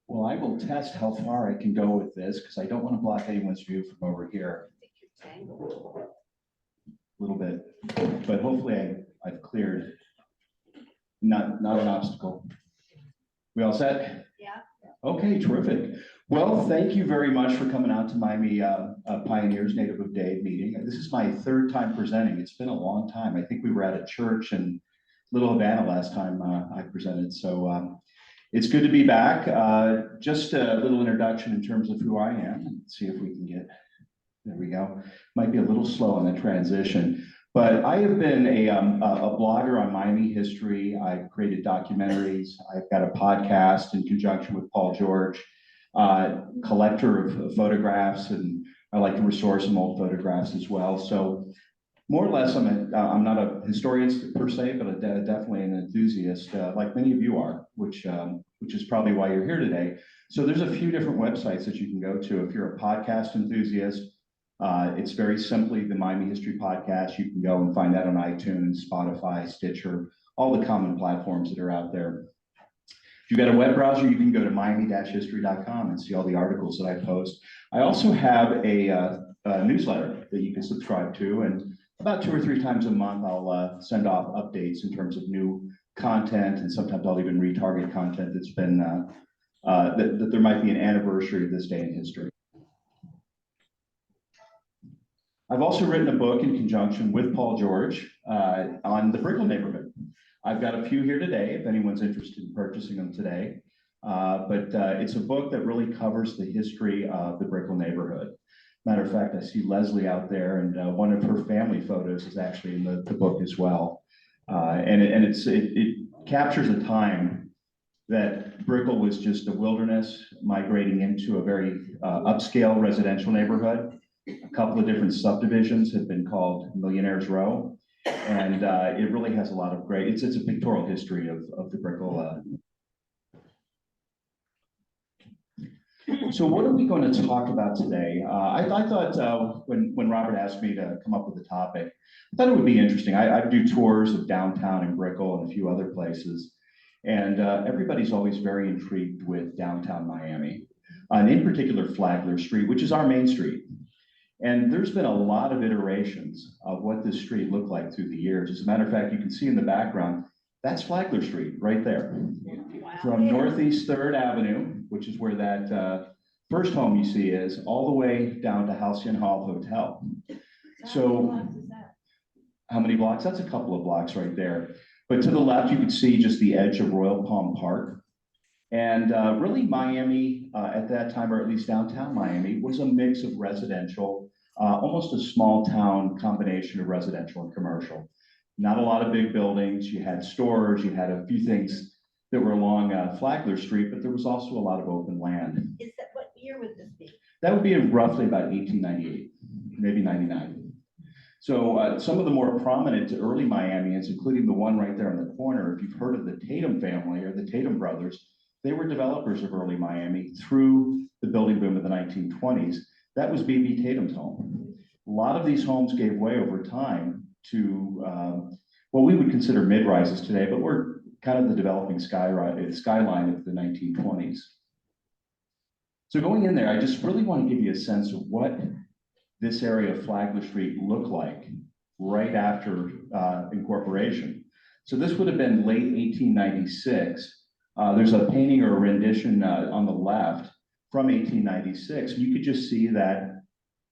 Well, I will test how far I can go with this because I don't want to block anyone's view from over here. A little bit, but hopefully I've cleared. Not an obstacle. We all set? Yeah. Okay, terrific. Well, thank you very much for coming out to Miami Pioneers Native of Dade meeting. This is my third time presenting. It's been a long time. I think we were at a church in Little Havana last time I presented. So it's good to be back. Just a little introduction in terms of who I am. Let's see if we can get, there we go. Might be a little slow on the transition. But I have been a blogger on Miami history. I've created documentaries. I've got a podcast in conjunction with Paul George, collector of photographs, and I like to restore some old photographs as well. So more or less, I'm not a historian per se, but definitely an enthusiast, like many of you are, which is probably why you're here today. So there's a few different websites that you can go to. If you're a podcast enthusiast, it's very simply the Miami History Podcast. You can go and find that on iTunes, Spotify, Stitcher, all the common platforms that are out there. If you've got a web browser, you can go to miami-history.com and see all the articles that I post. I also have a newsletter that you can subscribe to, and about 2 or 3 times a month, I'll send off updates in terms of new content, and sometimes I'll even retarget content that's been, that there might be an anniversary of this day in history. I've also written a book in conjunction with Paul George on the Brickell neighborhood. I've got a few here today if anyone's interested in purchasing them today. But it's a book that really covers the history of the Brickell neighborhood. Matter of fact, I see Leslie out there, and one of her family photos is actually in the book as well. And it captures a time that Brickell was just a wilderness migrating into a very upscale residential neighborhood. A couple of different subdivisions have been called Millionaires Row, and it really has a lot of great, it's a pictorial history of the Brickell. So what are we going to talk about today? I thought when Robert asked me to come up with a topic, I thought it would be interesting. I do tours of downtown in Brickell and a few other places, and everybody's always very intrigued with downtown Miami, and in particular Flagler Street, which is our main street. And there's been a lot of iterations of what this street looked like through the years. As a matter of fact, you can see in the background, that's Flagler Street right there. Wow. From Northeast 3rd Avenue, which is where that first home you see is, all the way down to Halcyon Hall Hotel. So how many blocks? That's a couple of blocks right there. But to the left, you can see just the edge of Royal Palm Park. And really Miami at that time, or at least downtown Miami, was a mix of residential, almost a small town combination of residential and commercial. Not a lot of big buildings. You had stores, you had a few things that were along Flagler Street, but there was also a lot of open land. Is that, what year would this be? That would be roughly about 1898, maybe 99. So some of the more prominent early Miamians, including the one right there in the corner, if you've heard of the Tatum family or the Tatum brothers, they were developers of early Miami through the building boom of the 1920s. That was B.B. Tatum's home. A lot of these homes gave way over time to what we would consider mid-rises today, but we're kind of the developing skyline of the 1920s. So going in there, I just really want to give you a sense of what this area of Flagler Street looked like right after incorporation. So this would have been late 1896. There's a painting or a rendition on the left from 1896. You could just see that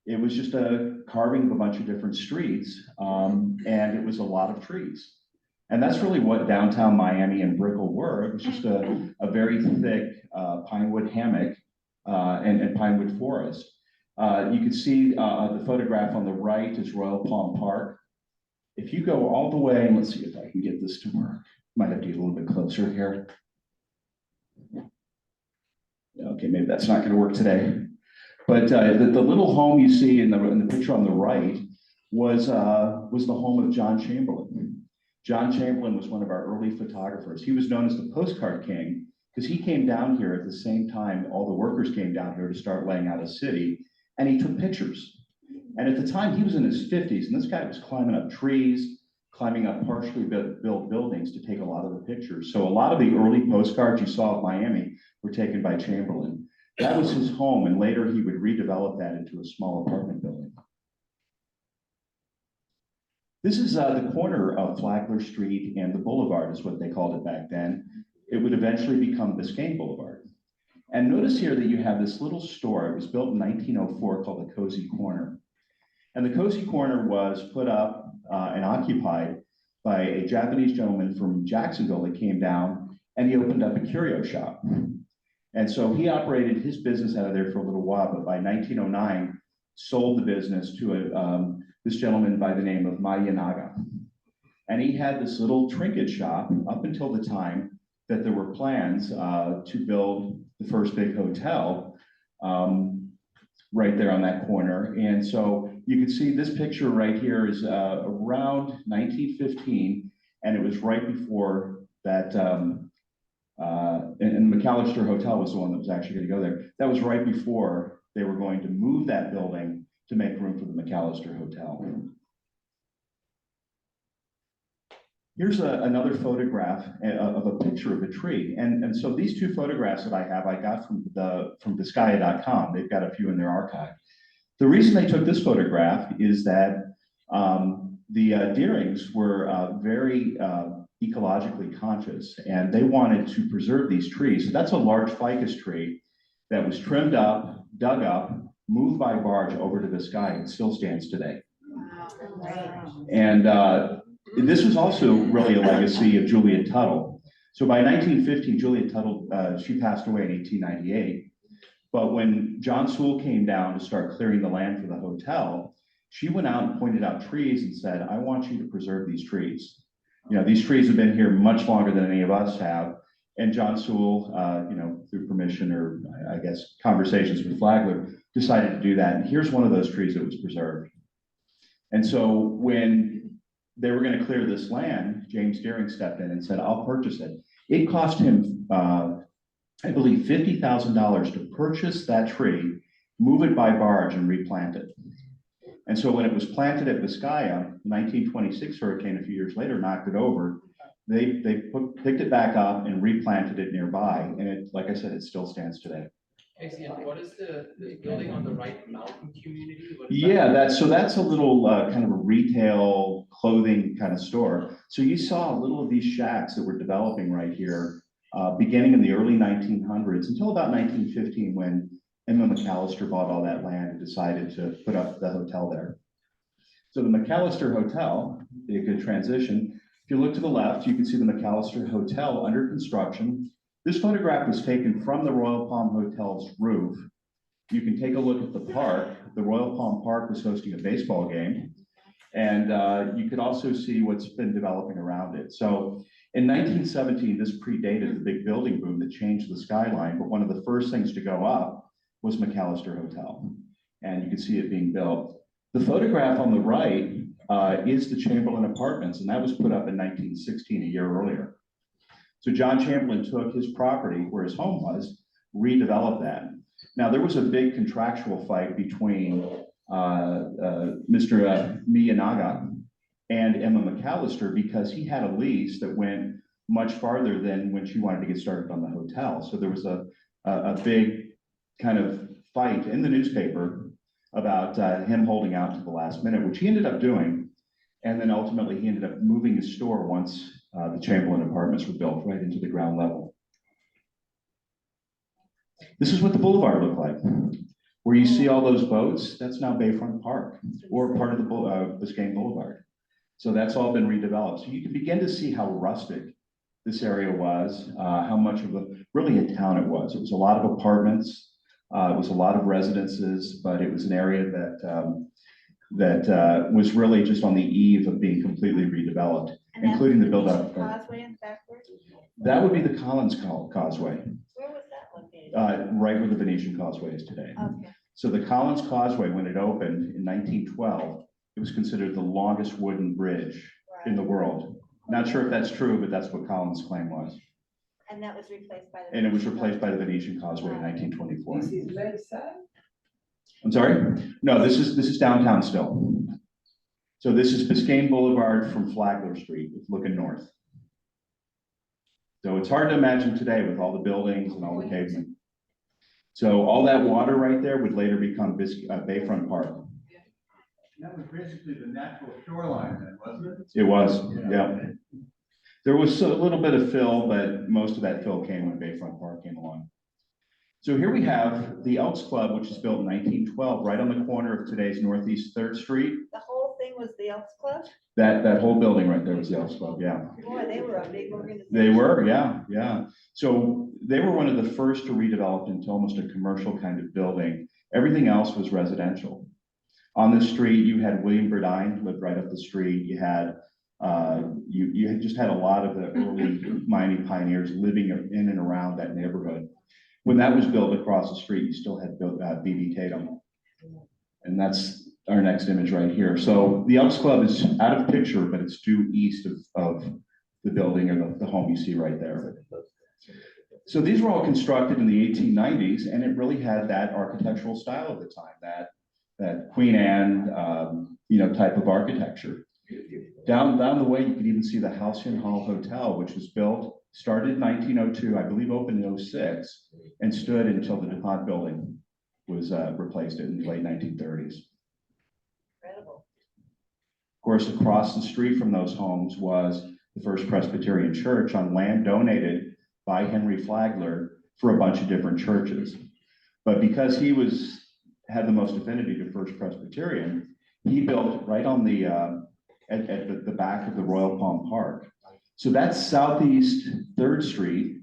it was just a carving of a bunch of different streets, and it was a lot of trees. And that's really what downtown Miami and Brickell were. It was just a very thick pinewood hammock and pinewood forest. You can see the photograph on the right is Royal Palm Park. If you go all the way, and let's see if I can get this to work. Might have to get a little bit closer here. Okay, maybe that's not going to work today. But the little home you see in the picture on the right was the home of John Chamberlain. John Chamberlain was one of our early photographers. He was known as the postcard king because he came down here at the same time all the workers came down here to start laying out a city, and he took pictures. And at the time, he was in his 50s, and this guy was climbing up trees, climbing up partially built buildings to take a lot of the pictures. So a lot of the early postcards you saw of Miami were taken by Chamberlain. That was his home, and later he would redevelop that into a small apartment building. This is the corner of Flagler Street and the Boulevard is what they called it back then. It would eventually become Biscayne Boulevard. And notice here that you have this little store. It was built in 1904 called the Cozy Corner. And the Cozy Corner was put up and occupied by a Japanese gentleman from Jacksonville that came down, and he opened up a curio shop. And so he operated his business out of there for a little while, but by 1909, sold the business to this gentleman by the name of Mayanaga. And he had this little trinket shop up until the time that there were plans to build the first big hotel right there on that corner. And so you can see this picture right here is around 1915, and it was right before that, and the McAllister Hotel was the one that was actually going to go there. That was right before they were going to move that building to make room for the McAllister Hotel. Here's another photograph of a picture of a tree. And so these two photographs that I have, I got from Biscaya.com. They've got a few in their archive. The reason they took this photograph is that the Deerings were very ecologically conscious, and they wanted to preserve these trees. So that's a large ficus tree that was trimmed up, dug up, moved by barge over to Biscaya. It still stands today. Wow. And this was also really a legacy of Julia Tuttle. So by 1915, Julia Tuttle, she passed away in 1898. But when John Sewell came down to start clearing the land for the hotel, she went out and pointed out trees and said, I want you to preserve these trees. You know, these trees have been here much longer than any of us have. And John Sewell, you know, through permission or I guess conversations with Flagler, decided to do that. And here's one of those trees that was preserved. And so when they were going to clear this land, James Deering stepped in and said, I'll purchase it. It cost him, I believe, $50,000 to purchase that tree, move it by barge, and replant it. And so when it was planted at Biscaya, 1926 hurricane a few years later knocked it over. They picked it back up and replanted it nearby. And it, like I said, it still stands today. Casey, and what is the building on the right, Mountain Community? Yeah, that's a little kind of a retail clothing kind of store. So you saw a little of these shacks that were developing right here, beginning in the early 1900s until about 1915 when Emma McAllister bought all that land and decided to put up the hotel there. So the McAllister Hotel, a good transition. If you look to the left, you can see the McAllister Hotel under construction. This photograph was taken from the Royal Palm Hotel's roof. You can take a look at the park. The Royal Palm Park was hosting a baseball game. And you could also see what's been developing around it. So in 1917, this predated the big building boom that changed the skyline, but one of the first things to go up was McAllister Hotel. And you can see it being built. The photograph on the right is the Chamberlain Apartments, and that was put up in 1916, a year earlier. So John Chamberlain took his property where his home was, redeveloped that. Now there was a big contractual fight between Mr. Miyanaga and Emma McAllister because he had a lease that went much farther than when she wanted to get started on the hotel. So there was a big kind of fight in the newspaper about him holding out to the last minute, which he ended up doing. And then ultimately he ended up moving his store once the Chamberlain Apartments were built right into the ground level. This is what the boulevard looked like. Where you see all those boats, that's now Bayfront Park or part of the Biscayne Boulevard. So that's all been redeveloped. So you can begin to see how rustic this area was, how much of really a town it was. It was a lot of apartments, it was a lot of residences, but it was an area that was really just on the eve of being completely redeveloped, including the build-up. Causeway in the backward? That would be the Collins Causeway. Where was that located? Right where the Venetian Causeway is today. Okay. So the Collins Causeway, when it opened in 1912, it was considered the longest wooden bridge in the world. Not sure if that's true, but that's what Collins' claim was. And that was replaced by the. And it was replaced by the Venetian Causeway in 1924. This is Lakeside? I'm sorry? No, this is downtown still. So this is Biscayne Boulevard from Flagler Street, looking north. So it's hard to imagine today with all the buildings and all the pavement. So all that water right there would later become Bayfront Park. That was basically the natural shoreline then, wasn't it? It was, yeah. There was a little bit of fill, but most of that fill came when Bayfront Park came along. So here we have the Elks Club, which was built in 1912, right on the corner of today's Northeast 3rd Street. The whole thing was the Elks Club? That whole building right there was the Elks Club, yeah. Boy, they were a big organization. They were, yeah, yeah. So they were one of the first to redevelop into almost a commercial kind of building. Everything else was residential. On the street, you had William Burdine lived right up the street. You had you had just had a lot of the early Miami pioneers living in and around that neighborhood. When that was built across the street, you still had built B.B. Tatum, and that's our next image right here. So the Elks Club is out of picture, but it's due east of the building or the home you see right there. So these were all constructed in the 1890s, and it really had that architectural style of the time, that Queen Anne, type of architecture. Down the way, you could even see the Halcyon Hall Hotel, which was started in 1902, I believe opened in 06, and stood until the DuPont building was replaced in the late 1930s. Incredible. Of course, across the street from those homes was the First Presbyterian Church on land donated by Henry Flagler for a bunch of different churches. But because he had the most affinity to First Presbyterian, he built right on the at the back of the Royal Palm Park. So that's Southeast 3rd Street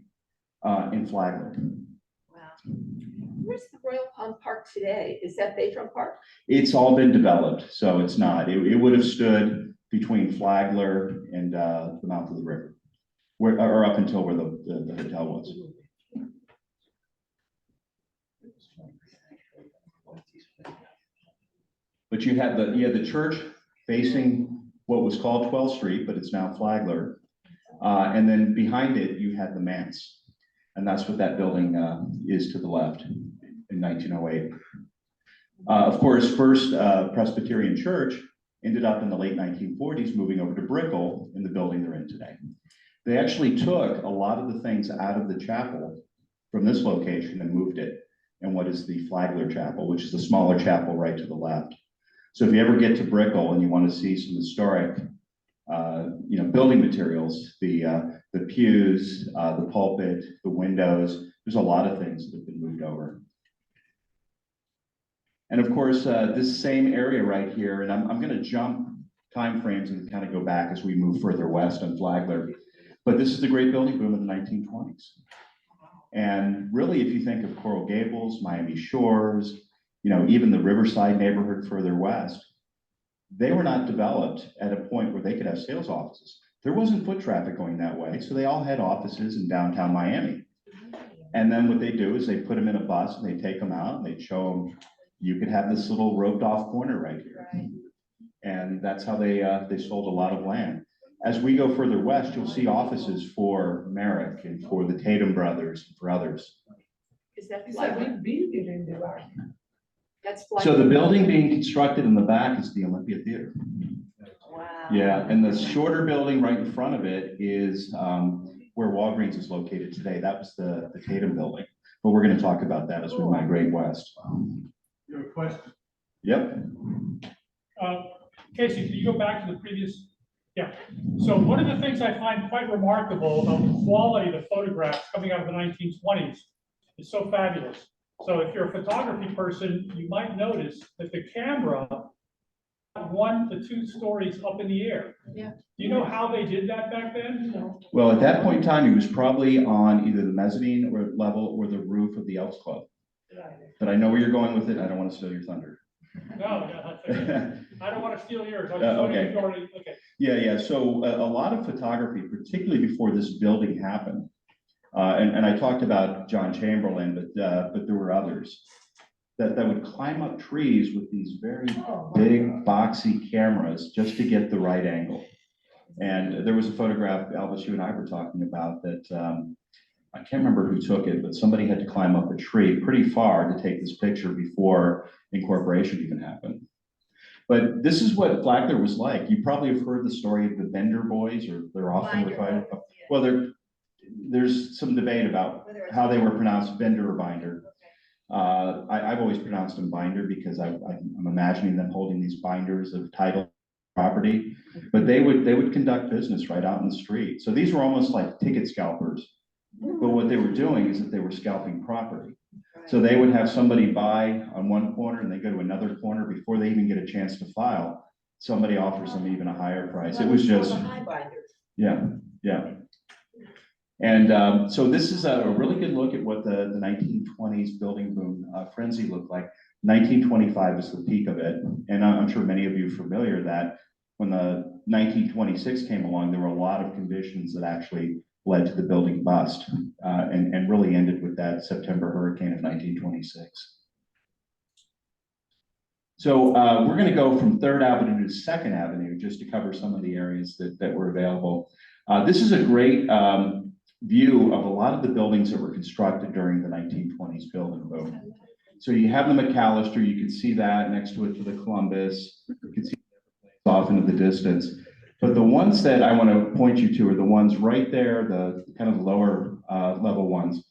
in Flagler. Wow. Where's the Royal Palm Park today? Is that Bayfront Park? It's all been developed, so it's not. It would have stood between Flagler and the mouth of the river, or up until where the hotel was. But you had the church facing what was called 12th Street, but it's now Flagler. And then behind it, you had the manse. And that's what that building is to the left in 1908. Of course, First Presbyterian Church ended up in the late 1940s, moving over to Brickell in the building they're in today. They actually took a lot of the things out of the chapel from this location and moved it in what is the Flagler Chapel, which is the smaller chapel right to the left. So if you ever get to Brickell and you want to see some historic, building materials, the pews, the pulpit, the windows, there's a lot of things that have been moved over. And of course, this same area right here, and I'm going to jump time frames and kind of go back as we move further west on Flagler. But this is the great building boom of the 1920s. And really, if you think of Coral Gables, Miami Shores, even the Riverside neighborhood further west, they were not developed at a point where they could have sales offices. There wasn't foot traffic going that way, so they all had offices in downtown Miami. And then what they do is they put them in a bus and they take them out and they show them, you could have this little roped off corner right here. Right. And that's how they sold a lot of land. As we go further west, you'll see offices for Merrick and for the Tatum brothers and for others. Is that Flagler? That's Flagler. So the building being constructed in the back is the Olympia Theater. Wow. Yeah, and the shorter building right in front of it is where Walgreens is located today. That was the Tatum building. But we're going to talk about that as we migrate west. You have a question? Yep. Casey, can you go back to the previous? Yeah. So one of the things I find quite remarkable about the quality of the photographs coming out of the 1920s is so fabulous. So if you're a photography person, you might notice that the camera 1 to 2 stories up in the air. Yeah. Do you know how they did that back then? No. Well, at that point in time, he was probably on either the mezzanine or level or the roof of the Elks Club. But I know where you're going with it. I don't want to steal your thunder. No, I don't want to steal yours. Okay. Okay. Yeah. So a lot of photography, particularly before this building happened, and I talked about John Chamberlain, but there were others that would climb up trees with these very big boxy cameras just to get the right angle. And there was a photograph, Elvis, you and I were talking about that. I can't remember who took it, but somebody had to climb up a tree pretty far to take this picture before incorporation even happened. But this is what Flagler was like. You probably have heard the story of the Bender boys, or they're often Binder. referred. Yeah. Well, there's some debate about Whether it's- how they were pronounced, Bender or Binder. Okay. I've always pronounced them Binder because I'm imagining them holding these binders of title property, but they would conduct business right out in the street. So these were almost like ticket scalpers. But what they were doing is that they were scalping property. So they would have somebody buy on one corner and they go to another corner before they even get a chance to file. Somebody offers them even a higher price. It was just, High binders. yeah, yeah. And so this is a really good look at what the 1920s building boom frenzy looked like. 1925 is the peak of it. And I'm sure many of you are familiar that when the 1926 came along, there were a lot of conditions that actually led to the building bust and really ended with that September hurricane of 1926. So we're going to go from 3rd Avenue to 2nd Avenue just to cover some of the areas that were available. This is a great view of a lot of the buildings that were constructed during the 1920s building boom. So you have the McAllister, you can see that next to it to the Columbus, you can see it off into the distance. But the ones that I want to point you to are the ones right there, the kind of lower level ones.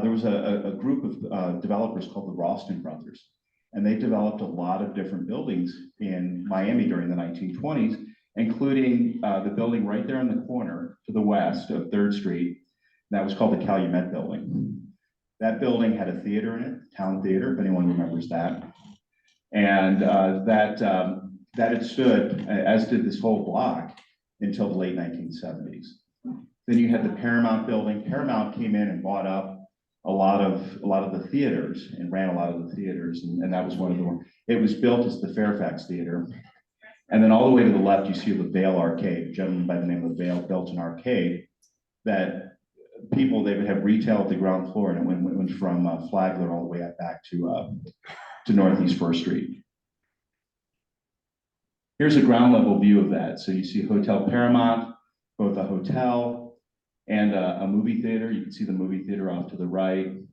There was a group of developers called the Ralston Brothers, and they developed a lot of different buildings in Miami during the 1920s, including the building right there in the corner to the west of 3rd Street. That was called the Calumet Building. That building had a theater in it, Town Theater, if anyone remembers that. And that had stood, as did this whole block, until the late 1970s. Then you had the Paramount Building. Paramount came in and bought up a lot of the theaters and ran a lot of the theaters, and that was one of the ones. It was built as the Fairfax Theater. And then all the way to the left, you see the Vale Arcade. A gentleman by the name of Vale built an arcade that people, they would have retail at the ground floor, and it went from Flagler all the way up back to Northeast 1st Street. Here's a ground level view of that. So you see Hotel Paramount, both a hotel and a movie theater. You can see the movie theater off to the right. You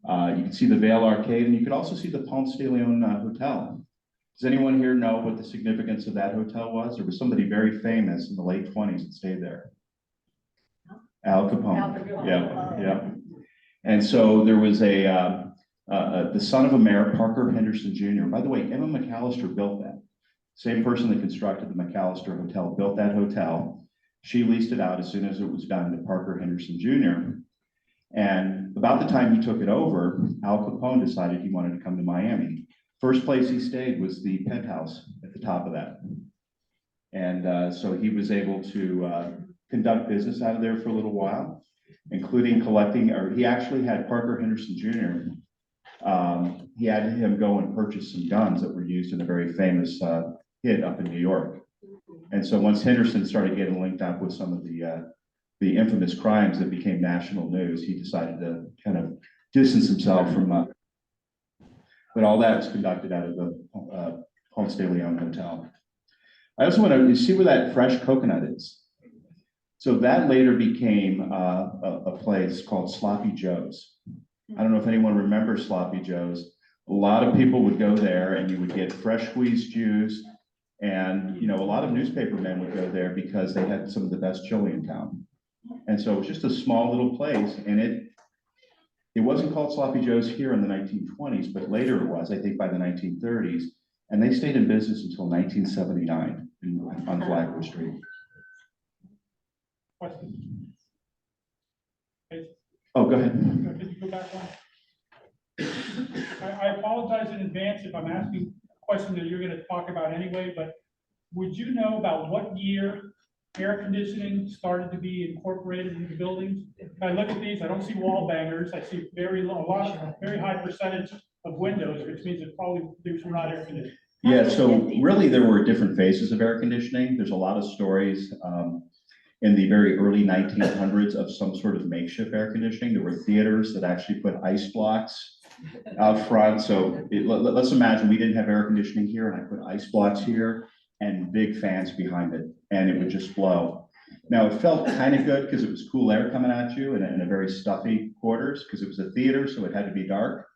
can see the Vale Arcade, and you could also see the Ponce de Leon Hotel. Does anyone here know what the significance of that hotel was? There was somebody very famous in the late 20s that stayed there. Al Capone. Al Capone. Yeah, yeah. And so there was the son of a mayor, Parker Henderson Jr. By the way, Emma McAllister built that. Same person that constructed the McAllister Hotel built that hotel. She leased it out as soon as it was done to Parker Henderson Jr. And about the time he took it over, Al Capone decided he wanted to come to Miami. First place he stayed was the penthouse at the top of that. And so he was able to conduct business out of there for a little while, including collecting, or he actually had Parker Henderson Jr. He had him go and purchase some guns that were used in a very famous hit up in New York. And so once Henderson started getting linked up with some of the infamous crimes that became national news, he decided to kind of distance himself from, but all that was conducted out of the Ponce de Leon Hotel. I also want to see where that Fresh Coconut is. So that later became a place called Sloppy Joe's. I don't know if anyone remembers Sloppy Joe's. A lot of people would go there and you would get fresh squeezed juice. And, you know, a lot of newspaper men would go there because they had some of the best chili in town. And so it was just a small little place, and it wasn't called Sloppy Joe's here in the 1920s, but later it was, I think by the 1930s. And they stayed in business until 1979 on Flagler Street. Question? Oh, go ahead. Could you go back one? I apologize in advance if I'm asking a question that you're going to talk about anyway, but would you know about what year air conditioning started to be incorporated into buildings? I look at these, I don't see wall bangers. I see very high percentage of windows, which means it probably these were not air conditioned. Yeah, so really there were different phases of air conditioning. There's a lot of stories in the very early 1900s of some sort of makeshift air conditioning. There were theaters that actually put ice blocks out front. So let's imagine we didn't have air conditioning here and I put ice blocks here and big fans behind it, and it would just blow. Now it felt kind of good because it was cool air coming at you in a very stuffy quarters because it was a theater, so it had to be dark.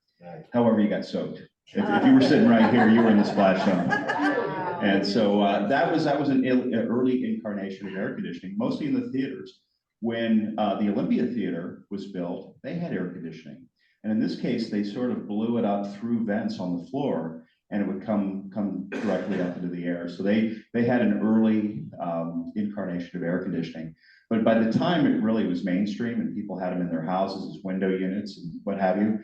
However, you got soaked. If you were sitting right here, you were in the splash zone. Wow. And so that was an early incarnation of air conditioning, mostly in the theaters. When the Olympia Theater was built, they had air conditioning. And in this case, they sort of blew it up through vents on the floor, and it would come directly up into the air. So they had an early incarnation of air conditioning. But by the time it really was mainstream and people had them in their houses as window units and what have you,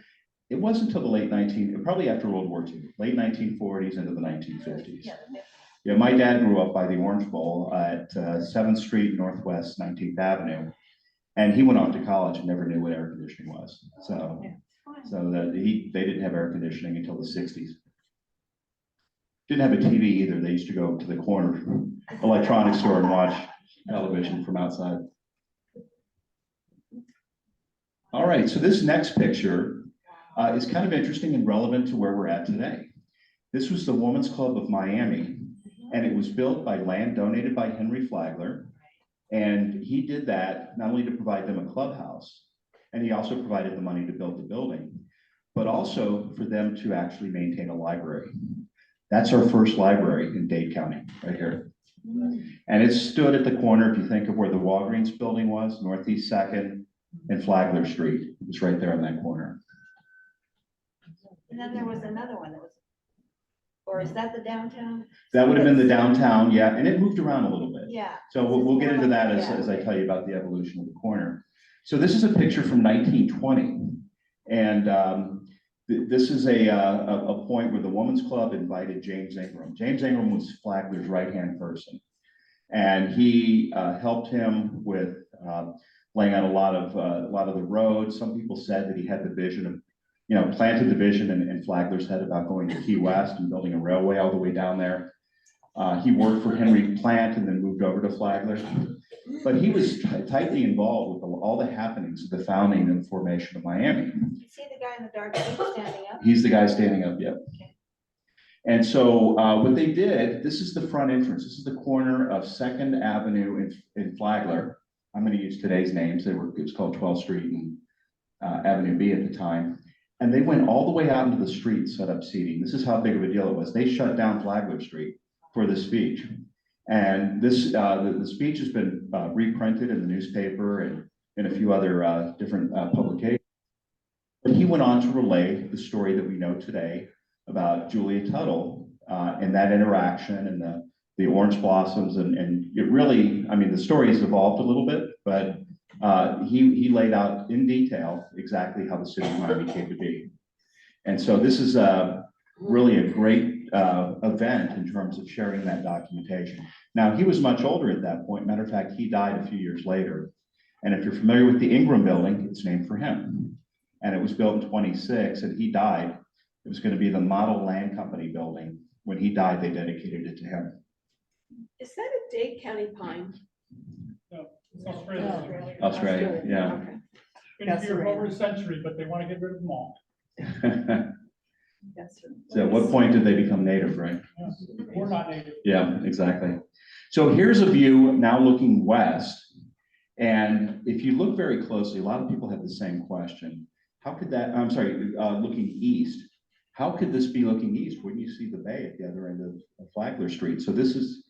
it wasn't until the probably after World War II, late 1940s into the 1950s. Yeah, my dad grew up by the Orange Bowl at 7th Street Northwest 19th Avenue. And he went off to college and never knew what air conditioning was. So they didn't have air conditioning until the 60s. Didn't have a TV either. They used to go to the corner electronics store and watch television from outside. All right, so this next picture is kind of interesting and relevant to where we're at today. This was the Women's Club of Miami, and it was built by land donated by Henry Flagler. And he did that not only to provide them a clubhouse, and he also provided the money to build the building, but also for them to actually maintain a library. That's our first library in Dade County, right here. And it stood at the corner, if you think of where the Walgreens building was, Northeast 2nd and Flagler Street. It was right there on that corner. And then there was another one that was, or is that the downtown? That would have been the downtown, yeah, and it moved around a little bit. Yeah. So we'll get into that as I tell you about the evolution of the corner. So this is a picture from 1920. And this is a point where the Women's Club invited James Ingram. James Ingram was Flagler's right-hand person. And he helped him with laying out a lot of the roads. Some people said that he had the vision of, planted the vision in Flagler's head about going to Key West and building a railway all the way down there. He worked for Henry Plant and then moved over to Flagler. But he was tightly involved with all the happenings of the founding and formation of Miami. You see the guy in the dark suit standing up? He's the guy standing up, yep. Okay. And so what they did, this is the front entrance. This is the corner of 2nd Avenue in Flagler. I'm going to use today's names. It was called 12th Street and Avenue B at the time. And they went all the way out into the street and set up seating. This is how big of a deal it was. They shut down Flagler Street for the speech. And this the speech has been reprinted in the newspaper and in a few other different publications. But he went on to relay the story that we know today about Julia Tuttle and that interaction and the orange blossoms. And it really, I mean, the story has evolved a little bit, but he laid out in detail exactly how the city of Miami came to be. And so this is really a great event in terms of sharing that documentation. Now, he was much older at that point. Matter of fact, he died a few years later. And if you're familiar with the Ingram building, it's named for him. And it was built in 26, and he died. It was going to be the Model Land Company building. When he died, they dedicated it to him. Is that a Dade County pine? No, it's Australia. Australia, yeah. Okay. Been here for over a century, but they want to get rid of them all. So at what point did they become native, right? Yeah. We're not native. Yeah, exactly. So here's a view now looking west. And if you look very closely, a lot of people have the same question. How could that, I'm sorry, looking east, how could this be looking east? Wouldn't you see the bay at the other end of Flagler Street? So this is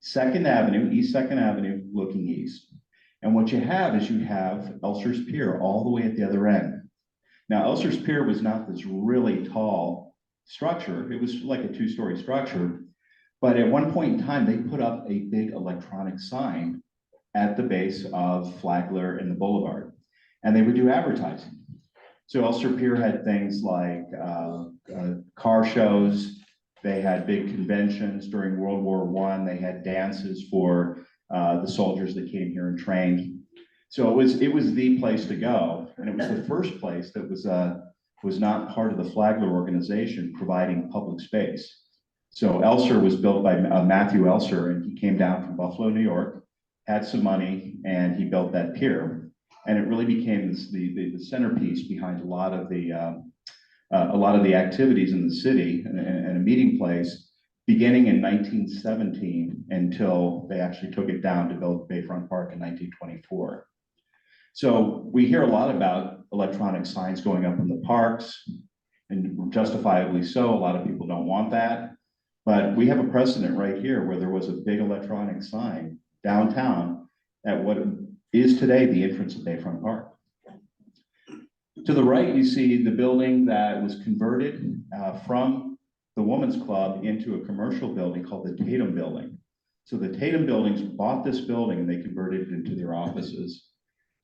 2nd Avenue, East 2nd Avenue, looking east. And what you have is you have Elser's Pier all the way at the other end. Now, Elser's Pier was not this really tall structure. It was like a 2-story structure. But at one point in time, they put up a big electronic sign at the base of Flagler and the Boulevard. And they would do advertising. So Elser Pier had things like car shows. They had big conventions during World War I. They had dances for the soldiers that came here and trained. So it was the place to go, and it was the first place that was not part of the Flagler organization providing public space. So Elser was built by Matthew Elser, and he came down from Buffalo, New York, had some money, and he built that pier. And it really became the centerpiece behind a lot of the activities in the city and a meeting place, beginning in 1917 until they actually took it down to build Bayfront Park in 1924. So we hear a lot about electronic signs going up in the parks and justifiably so. A lot of people don't want that. But we have a precedent right here where there was a big electronic sign downtown at what is today the entrance of Bayfront Park. To the right, you see the building that was converted from the Women's Club into a commercial building called the Tatum Building. So the Tatum Buildings bought this building and they converted it into their offices.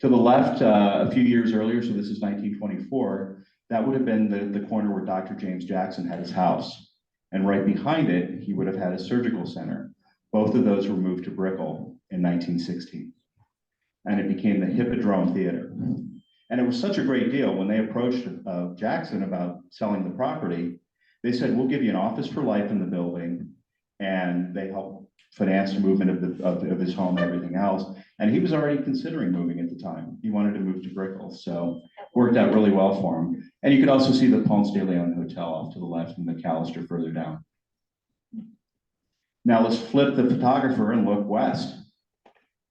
To the left, a few years earlier, so this is 1924, that would have been the corner where Dr. James Jackson had his house. And right behind it, he would have had a surgical center. Both of those were moved to Brickell in 1916. And it became the Hippodrome Theater. And it was such a great deal. When they approached Jackson about selling the property, they said, we'll give you an office for life in the building. And they helped finance the movement of his home and everything else. And he was already considering moving at the time. He wanted to move to Brickell, so worked out really well for him. And you could also see the Ponce de Leon Hotel off to the left and the McAllister further down. Now let's flip the photographer and look west.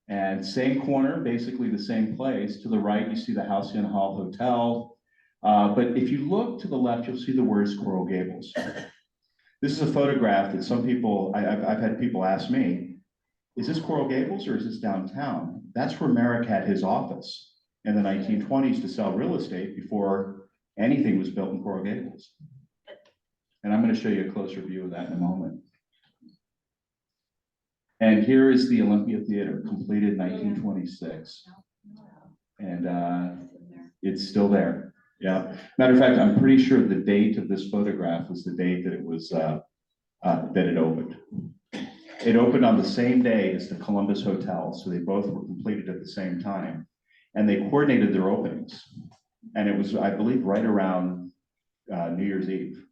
And same corner, basically the same place. To the right, you see the Halcyon Hall Hotel. But if you look to the left, you'll see the words Coral Gables. This is a photograph that some people, I've had people ask me, is this Coral Gables or is this downtown? That's where Merrick had his office in the 1920s to sell real estate before anything was built in Coral Gables. And I'm going to show you a closer view of that in a moment. And here is the Olympia Theater, completed in 1926. And it's still there. Yeah. Matter of fact, I'm pretty sure the date of this photograph was the date that it was that it opened. It opened on the same day as the Columbus Hotel, so they both were completed at the same time, and they coordinated their openings. And it was, I believe, right around New Year's Eve.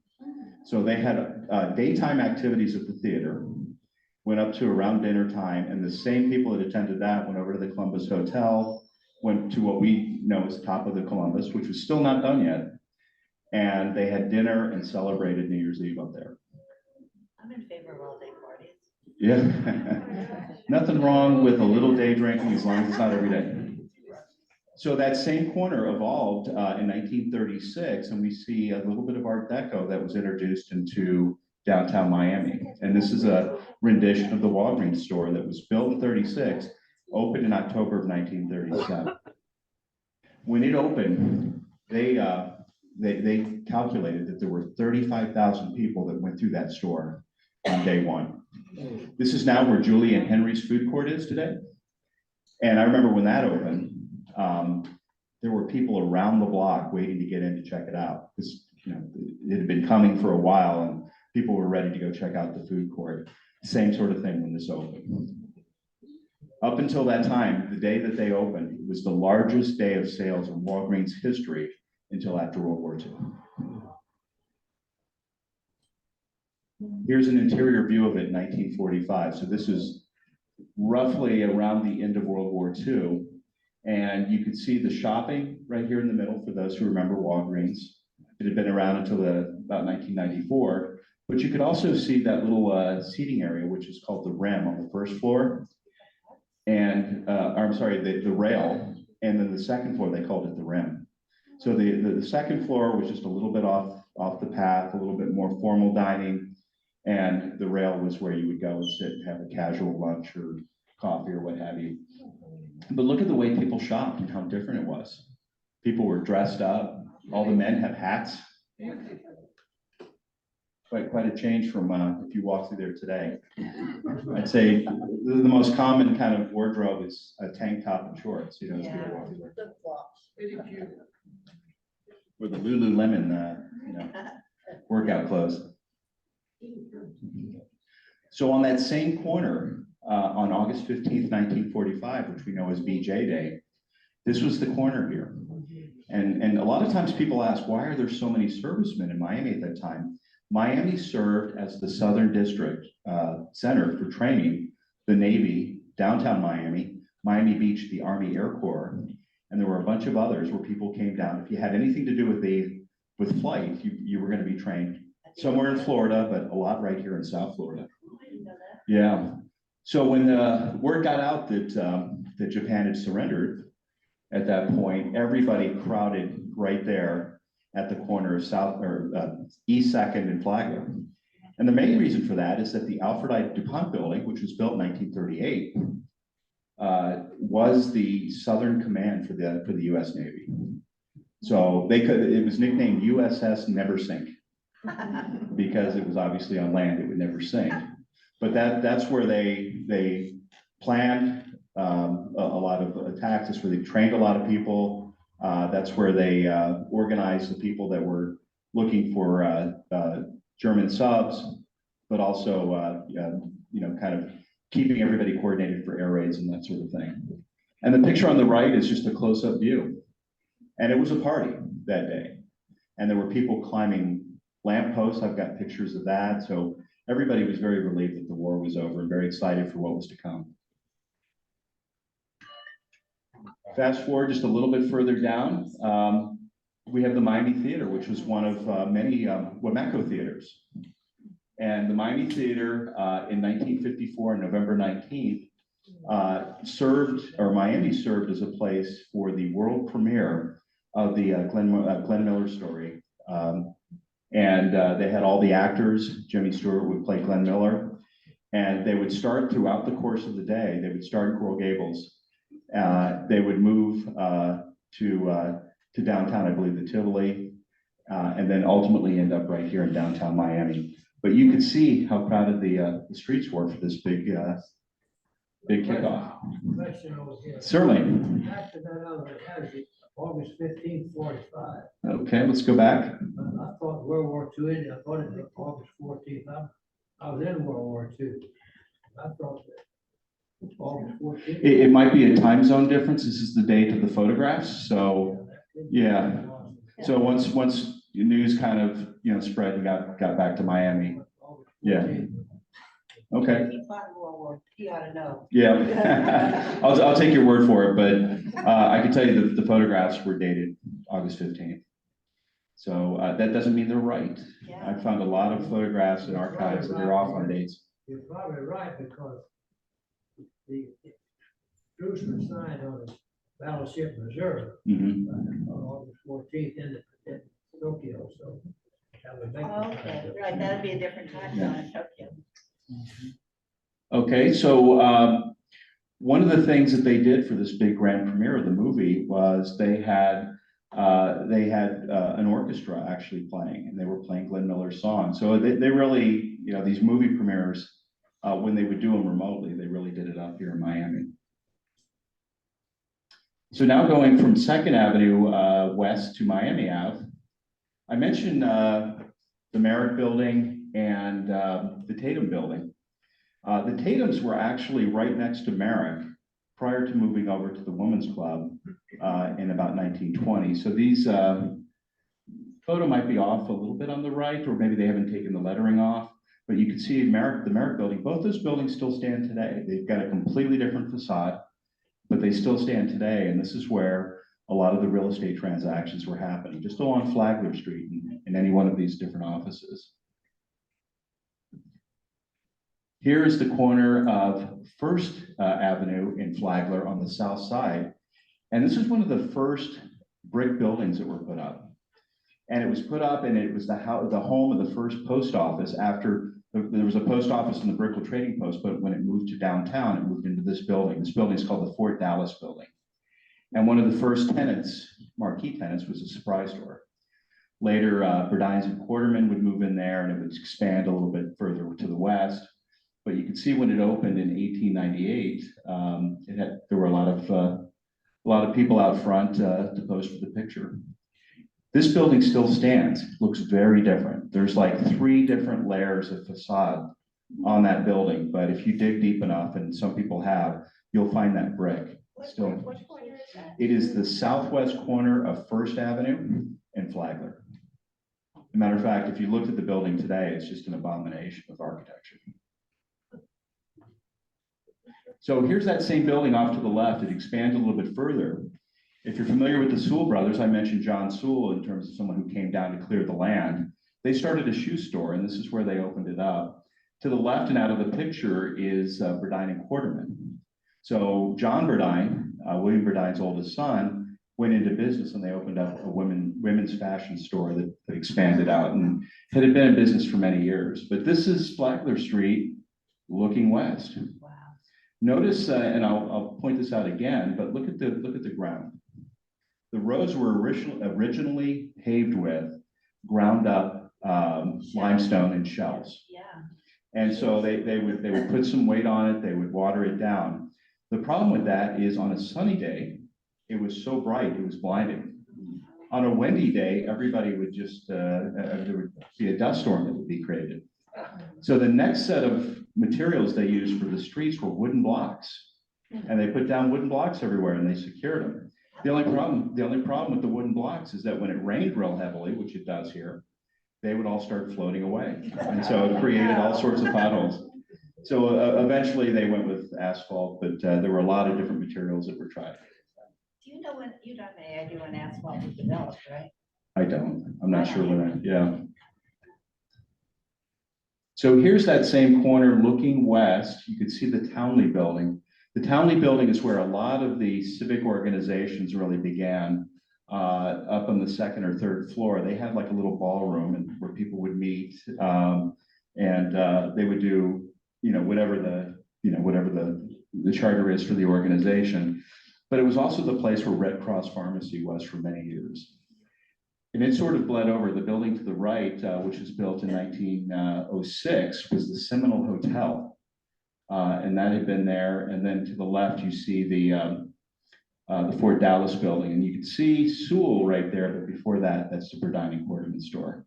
So they had daytime activities at the theater, went up to around dinner time, and the same people that attended that went over to the Columbus Hotel, went to what we know as Top of the Columbus, which was still not done yet. And they had dinner and celebrated New Year's Eve up there. I'm in favor of all day parties. Yeah. Nothing wrong with a little day drinking as long as it's not every day. So that same corner evolved in 1936, and we see a little bit of Art Deco that was introduced into downtown Miami. And this is a rendition of the Walgreens store that was built in 36, opened in October of 1937. When it opened, they calculated that there were 35,000 people that went through that store on day one. This is now where Julie and Henry's food court is today. And I remember when that opened, there were people around the block waiting to get in to check it out, because it had been coming for a while and people were ready to go check out the food court. Same sort of thing when this opened. Up until that time, the day that they opened, it was the largest day of sales in Walgreens history until after World War II. Here's an interior view of it in 1945. So this is roughly around the end of World War II. And you can see the shopping right here in the middle for those who remember Walgreens. It had been around until about 1994. But you could also see that little seating area, which is called the Rim on the first floor. And, I'm sorry, the rail. And then the second floor, they called it the Rim. So the second floor was just a little bit off the path, a little bit more formal dining. And the rail was where you would go and sit and have a casual lunch or coffee or what have you. But look at the way people shopped and how different it was. People were dressed up. All the men have hats. Quite a change from if you walk through there today. I'd say the most common kind of wardrobe is a tank top and shorts. You know, as people walk through there. Flip-flops, really cute. Or the Lululemon, workout clothes. So on that same corner, on August 15th, 1945, which we know as BJ Day, this was the corner here. And a lot of times people ask, why are there so many servicemen in Miami at that time? Miami served as the Southern District Center for training the Navy, downtown Miami, Miami Beach, the Army Air Corps, and there were a bunch of others where people came down. If you had anything to do with flight, you were going to be trained somewhere in Florida, but a lot right here in South Florida. Yeah. So when the word got out that Japan had surrendered at that point, everybody crowded right there. at the corner of East Second and Flagler. And the main reason for that is that the Alfred I. DuPont building, which was built in 1938, was the Southern Command for the U.S. Navy. So it was nicknamed USS Never Sink because it was obviously on land, it would never sink. But that's where they planned a lot of attacks. That's where they trained a lot of people. That's where they organized the people that were looking for German subs, but also kind of keeping everybody coordinated for air raids and that sort of thing. And the picture on the right is just a close-up view. And it was a party that day. And there were people climbing lampposts. I've got pictures of that. So everybody was very relieved that the war was over and very excited for what was to come. Fast forward just a little bit further down. We have the Miami Theater, which was one of many Wameco theaters. And the Miami Theater in 1954, November 19th, Miami served as a place for the world premiere of the Glenn Miller story. And they had all the actors. Jimmy Stewart would play Glenn Miller. And they would start throughout the course of the day. They would start in Coral Gables. They would move to downtown, I believe, the Tivoli, and then ultimately end up right here in downtown Miami. But you could see how crowded the streets were for this big kickoff. Question over here. Certainly. After that, I was August 1545. Okay, let's go back. I thought World War II ended. I thought it was August 14th. I was in World War II. I thought that August 14th. It might be a time zone difference. This is the date of the photographs. So yeah. So once news kind of spread and got back to Miami. Yeah. Okay. He fought in World War, he ought to know. Yeah. I'll take your word for it, but I can tell you the photographs were dated August 15th. So that doesn't mean they're right. Yeah. I found a lot of photographs and archives that are off on dates. You're probably right, because the truce was signed on the battleship Missouri Mhm. on August 14th in Tokyo, so that would make it Okay, right, that'd be a different time zone in Tokyo. Okay, so one of the things that they did for this big grand premiere of the movie was they had an orchestra actually playing, and they were playing Glenn Miller's song. So they really, these movie premieres, when they would do them remotely, they really did it up here in Miami. So now going from 2nd Avenue west to Miami Ave, I mentioned the Merrick Building and the Tatum Building. The Tatums were actually right next to Merrick prior to moving over to the Women's Club in about 1920. So these photo might be off a little bit on the right, or maybe they haven't taken the lettering off, but you can see the Merrick Building. Both those buildings still stand today. They've got a completely different facade, but they still stand today. And this is where a lot of the real estate transactions were happening, just along Flagler Street in any one of these different offices. Here is the corner of 1st Avenue in Flagler on the south side. And this is one of the first brick buildings that were put up. And it was put up, and it was the home of the first post office after there was a post office in the Brickell Trading Post, but when it moved to downtown, it moved into this building. This building is called the Fort Dallas Building. And one of the first tenants, marquee tenants, was a surprise store. Later, Burdines and Quarterman would move in there, and it would expand a little bit further to the west. But you can see when it opened in 1898, there were a lot of people out front to pose for the picture. This building still stands. It looks very different. There's like 3 different layers of facade on that building, but if you dig deep enough, and some people have, you'll find that brick still. What corner is that? It is the southwest corner of 1st Avenue and Flagler. As a matter of fact, if you looked at the building today, it's just an abomination of architecture. So here's that same building off to the left. It expands a little bit further. If you're familiar with the Sewell brothers, I mentioned John Sewell in terms of someone who came down to clear the land. They started a shoe store, and this is where they opened it up. To the left and out of the picture is Burdine and Quarterman. So John Burdine, William Burdine's oldest son, went into business and they opened up a women's fashion store that expanded out and had been in business for many years. But this is Flagler Street looking west. Wow. Notice, and I'll point this out again, but look at the ground. The roads were originally paved with ground up limestone and shells. Yeah. And so they would put some weight on it, they would water it down. The problem with that is on a sunny day, it was so bright, it was blinding. On a windy day, everybody would just, there would be a dust storm that would be created. So the next set of materials they used for the streets were wooden blocks. And they put down wooden blocks everywhere and they secured them. The only problem with the wooden blocks is that when it rained real heavily, which it does here, they would all start floating away. And so it created all sorts of potholes. So eventually they went with asphalt, but there were a lot of different materials that were tried. Do you know when, you don't have any idea when asphalt was developed, right? I don't, I'm not sure when yeah. So here's that same corner looking west. You can see the Townley building. The Townley building is where a lot of the civic organizations really began. Up on the second or third floor, they had like a little ballroom and where people would meet, and they would do, whatever the charter is for the organization. But it was also the place where Red Cross Pharmacy was for many years. And it sort of bled over. The building to the right, which was built in 1906, was the Seminole Hotel. And that had been there. And then to the left, you see the Fort Dallas building. And you can see Sewell right there, but before that, that's the Dining Ordnance Store.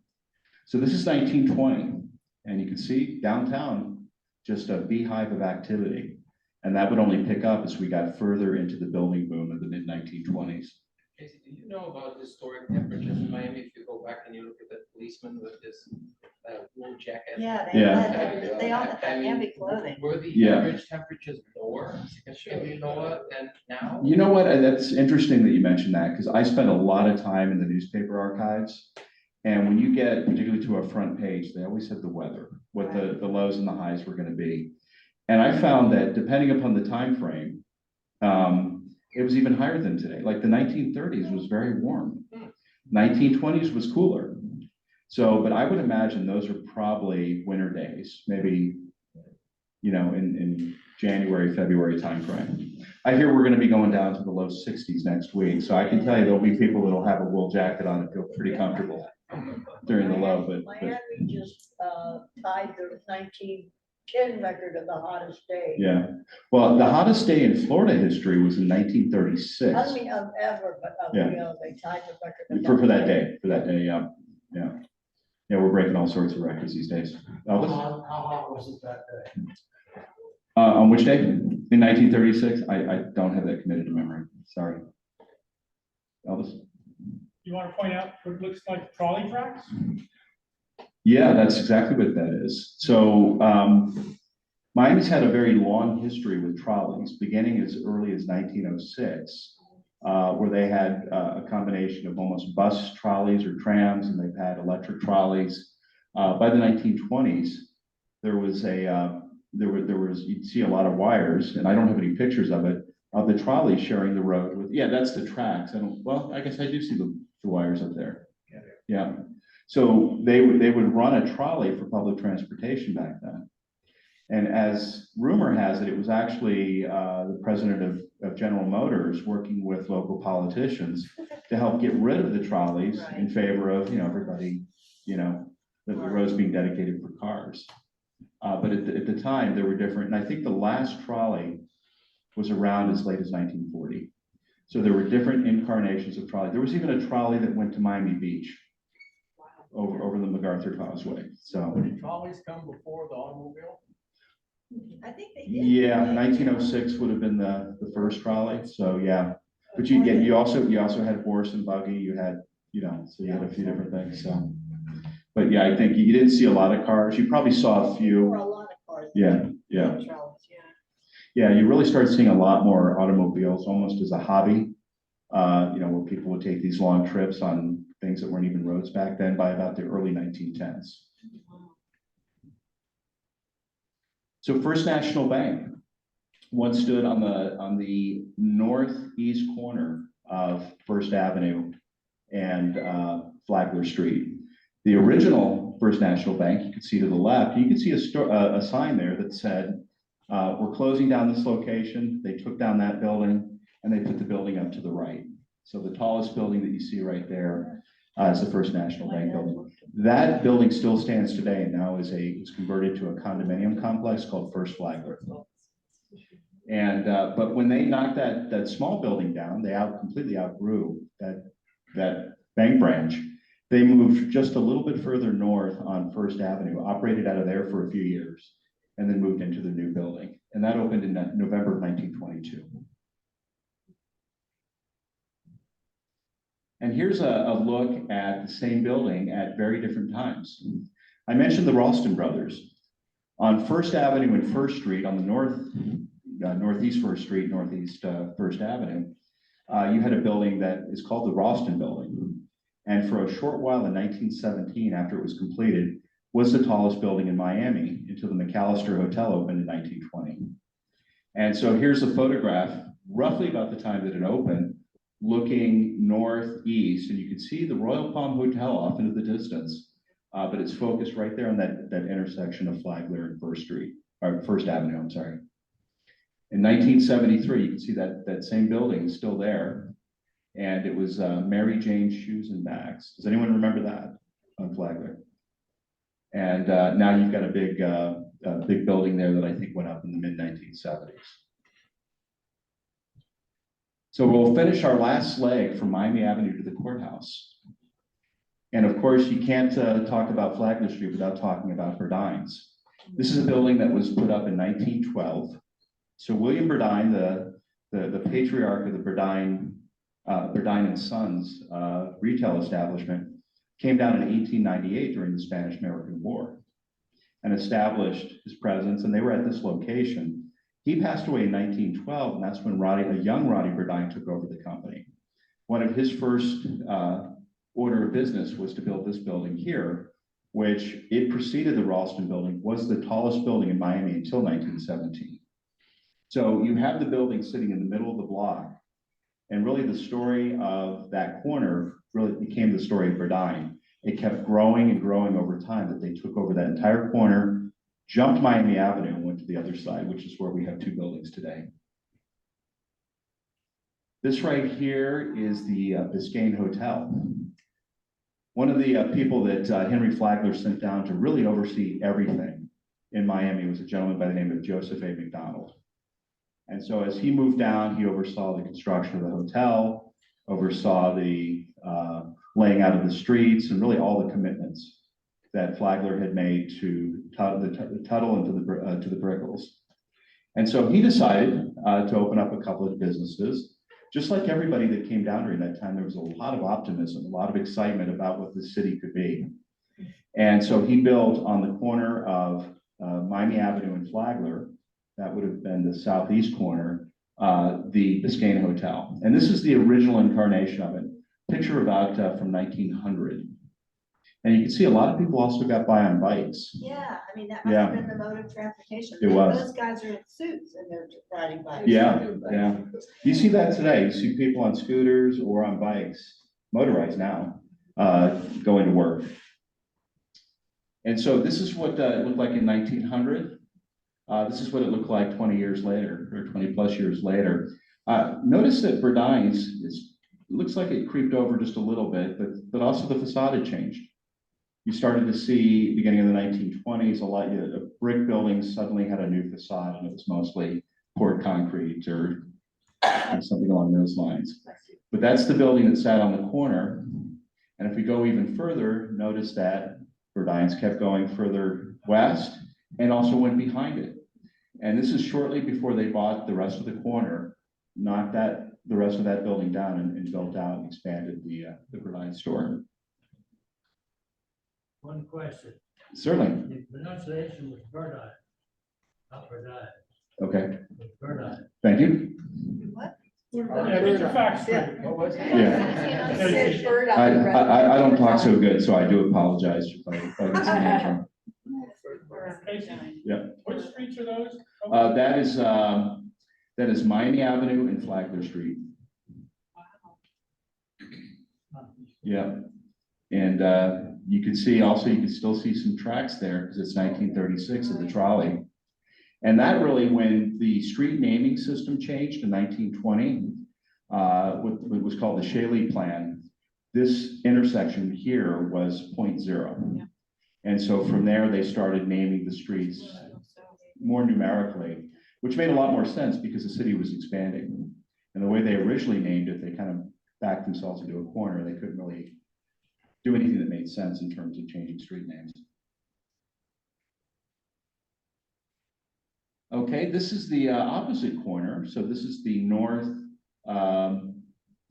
So this is 1920. And you can see downtown, just a beehive of activity. And that would only pick up as we got further into the building boom of the mid-1920s. Casey, do you know about historic temperatures in Miami? If you go back and you look at the policeman with this wool jacket. Yeah, Yeah. they all had I mean, heavy clothing. Were the Yeah. average temperatures lower, significantly lower than now? You know what? That's interesting that you mentioned that because I spent a lot of time in the newspaper archives. And when you get particularly to a front page, they always have the weather, what the lows and the highs were going to be. And I found that depending upon the time frame, it was even higher than today. Like the 1930s was very warm. 1920s was cooler. So, but I would imagine those are probably winter days, maybe, in January, February timeframe. I hear we're going to be going down to the low 60s next week. So I can tell you there'll be people that'll have a wool jacket on and feel pretty comfortable during the low. But Miami just tied the 1910 record of the hottest day. yeah. Well, the hottest day in Florida history was in 1936. I mean, of ever, but Yeah. they tied the record. For that day, yeah. Yeah, we're breaking all sorts of records these days. Elvis? How hot was it that day? On which day? In 1936? I don't have that committed to memory. Sorry. Elvis? You want to point out what looks like trolley tracks? Yeah, that's exactly what that is. So Miami's had a very long history with trolleys, beginning as early as 1906, where they had a combination of almost bus trolleys or trams, and they've had electric trolleys. By the 1920s, there was you'd see a lot of wires, and I don't have any pictures of it, of the trolley sharing the road with, yeah, that's the tracks. I guess I do see the wires up there. Yeah. So they would run a trolley for public transportation back then. And as rumor has it, it was actually the president of General Motors working with local politicians to help get rid of the trolleys in favor of, everybody, the roads being dedicated for cars. But at the time, there were different, and I think the last trolley was around as late as 1940. So there were different incarnations of trolley. There was even a trolley that went to Miami Beach over the MacArthur Causeway. So Did trolleys come before the automobile? I think they did. yeah, 1906 would have been the first trolley. So yeah, but you also had horse and buggy. You had so you had a few different things. So, but yeah, I think you didn't see a lot of cars. You probably saw a There few. were a lot of cars. Yeah. Yeah, you really started seeing a lot more automobiles almost as a hobby. Where people would take these long trips on things that weren't even roads back then by about the early 1910s. So First National Bank once stood on the northeast corner of First Avenue and Flagler Street. The original First National Bank, you can see to the left, you can see a sign there that said, we're closing down this location. They took down that building and they put the building up to the right. So the tallest building that you see right there is the First National Bank building. That building still stands today and now is converted to a condominium complex called First Flagler. And but when they knocked that small building down, they completely outgrew that bank branch. They moved just a little bit further north on First Avenue, operated out of there for a few years, and then moved into the new building. And that opened in November of 1922. And here's a look at the same building at very different times. I mentioned the Ralston brothers. On First Avenue and First Street, on the northeast First Street, northeast First Avenue, you had a building that is called the Ralston Building. And for a short while in 1917, after it was completed, was the tallest building in Miami until the McAllister Hotel opened in 1920. And so here's a photograph, roughly about the time that it opened, looking northeast, and you can see the Royal Palm Hotel off into the distance, but it's focused right there on that intersection of Flagler and First Street, or First Avenue, I'm sorry. In 1973, you can see that same building is still there, and it was Mary Jane's Shoes and Bags. Does anyone remember that on Flagler? And now you've got a big building there that I think went up in the mid-1970s. So we'll finish our last leg from Miami Avenue to the courthouse. And of course, you can't talk about Flagler Street without talking about Burdines. This is a building that was put up in 1912. So William Burdine, the patriarch of the Burdine and Sons retail establishment, came down in 1898 during the Spanish-American War and established his presence, and they were at this location. He passed away in 1912, and that's when a young Roddy Burdine took over the company. One of his first order of business was to build this building here, which it preceded the Ralston building, was the tallest building in Miami until 1917. So you have the building sitting in the middle of the block, and really the story of that corner really became the story of Burdine. It kept growing and growing over time that they took over that entire corner, jumped Miami Avenue and went to the other side, which is where we have two buildings today. This right here is the Biscayne Hotel. One of the people that Henry Flagler sent down to really oversee everything in Miami was a gentleman by the name of Joseph A. McDonald. And so as he moved down, he oversaw the construction of the hotel, oversaw the laying out of the streets, and really all the commitments that Flagler had made to the Tuttle and to the Brickles. And so he decided to open up a couple of businesses. Just like everybody that came down during that time, there was a lot of optimism, a lot of excitement about what the city could be. And so he built on the corner of Miami Avenue and Flagler, that would have been the southeast corner, the Biscayne Hotel. And this is the original incarnation of it. Picture about from 1900. And you can see a lot of people also got by on bikes. Yeah, I mean, that must have been the mode of transportation. It was. Those guys are in suits and they're riding bikes. Yeah. You see that today. You see people on scooters or on bikes, motorized now, going to work. And so this is what it looked like in 1900. This is what it looked like 20 years later, or 20 plus years later. Notice that Burdine's looks like it creeped over just a little bit, but also the facade had changed. You started to see, beginning of the 1920s, a lot of brick buildings suddenly had a new facade, and it was mostly poured concrete or something along those lines. But that's the building that sat on the corner. And if we go even further, notice that Burdine's kept going further west and also went behind it. And this is shortly before they bought the rest of the corner, knocked the rest of that building down and built out and expanded the Burdine store. One question. Certainly. The pronunciation was Burdine, not Burdine. Okay. It's Burdine. Thank you. What? Yeah, get your facts straight. What was it? Yeah. Said bird I on the red. don't talk so good, so I do apologize if I get some wrong. Casey? Yeah. Which streets are those? That is Miami Avenue and Flagler Street. Yeah. And you can see also, you can still see some tracks there because it's 1936 of the trolley. And that really, when the street naming system changed in 1920, what was called the Shaley Plan, this intersection here was 0.0. Yeah. And so from there, they started naming the streets more numerically, which made a lot more sense because the city was expanding. And the way they originally named it, they kind of backed themselves into a corner. They couldn't really do anything that made sense in terms of changing street names. Okay, this is the opposite corner. So this is the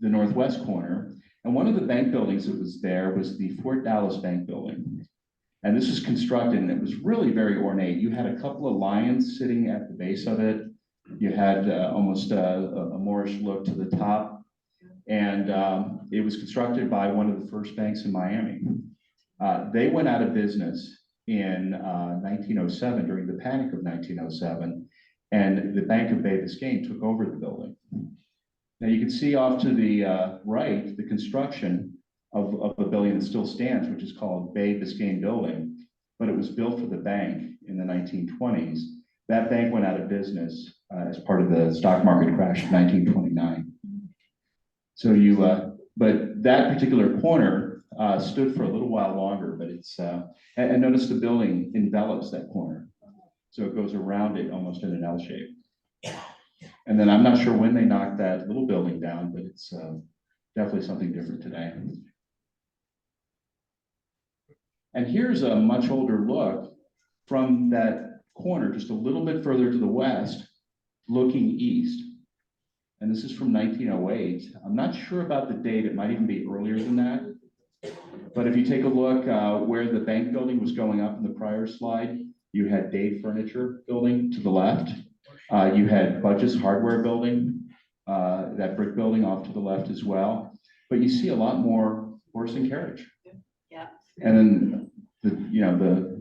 northwest corner. And one of the bank buildings that was there was the Fort Dallas Bank Building. And this was constructed and it was really very ornate. You had a couple of lions sitting at the base of it. You had almost a Moorish look to the top. And it was constructed by one of the first banks in Miami. They went out of business in 1907 during the panic of 1907. And the Bank of Bay Biscayne took over the building. Now you can see off to the right, the construction of a building that still stands, which is called Bay Biscayne Building, but it was built for the bank in the 1920s. That bank went out of business as part of the stock market crash of 1929. So but that particular corner stood for a little while longer, but it's, and notice the building envelops that corner. So it goes around it almost in an L shape. And then I'm not sure when they knocked that little building down, but it's definitely something different today. And here's a much older look from that corner, just a little bit further to the west, looking east. And this is from 1908. I'm not sure about the date. It might even be earlier than that. But if you take a look where the bank building was going up in the prior slide, you had Dade Furniture Building to the left. You had Budge's Hardware Building, that brick building off to the left as well. But you see a lot more horse and carriage. Yeah. And then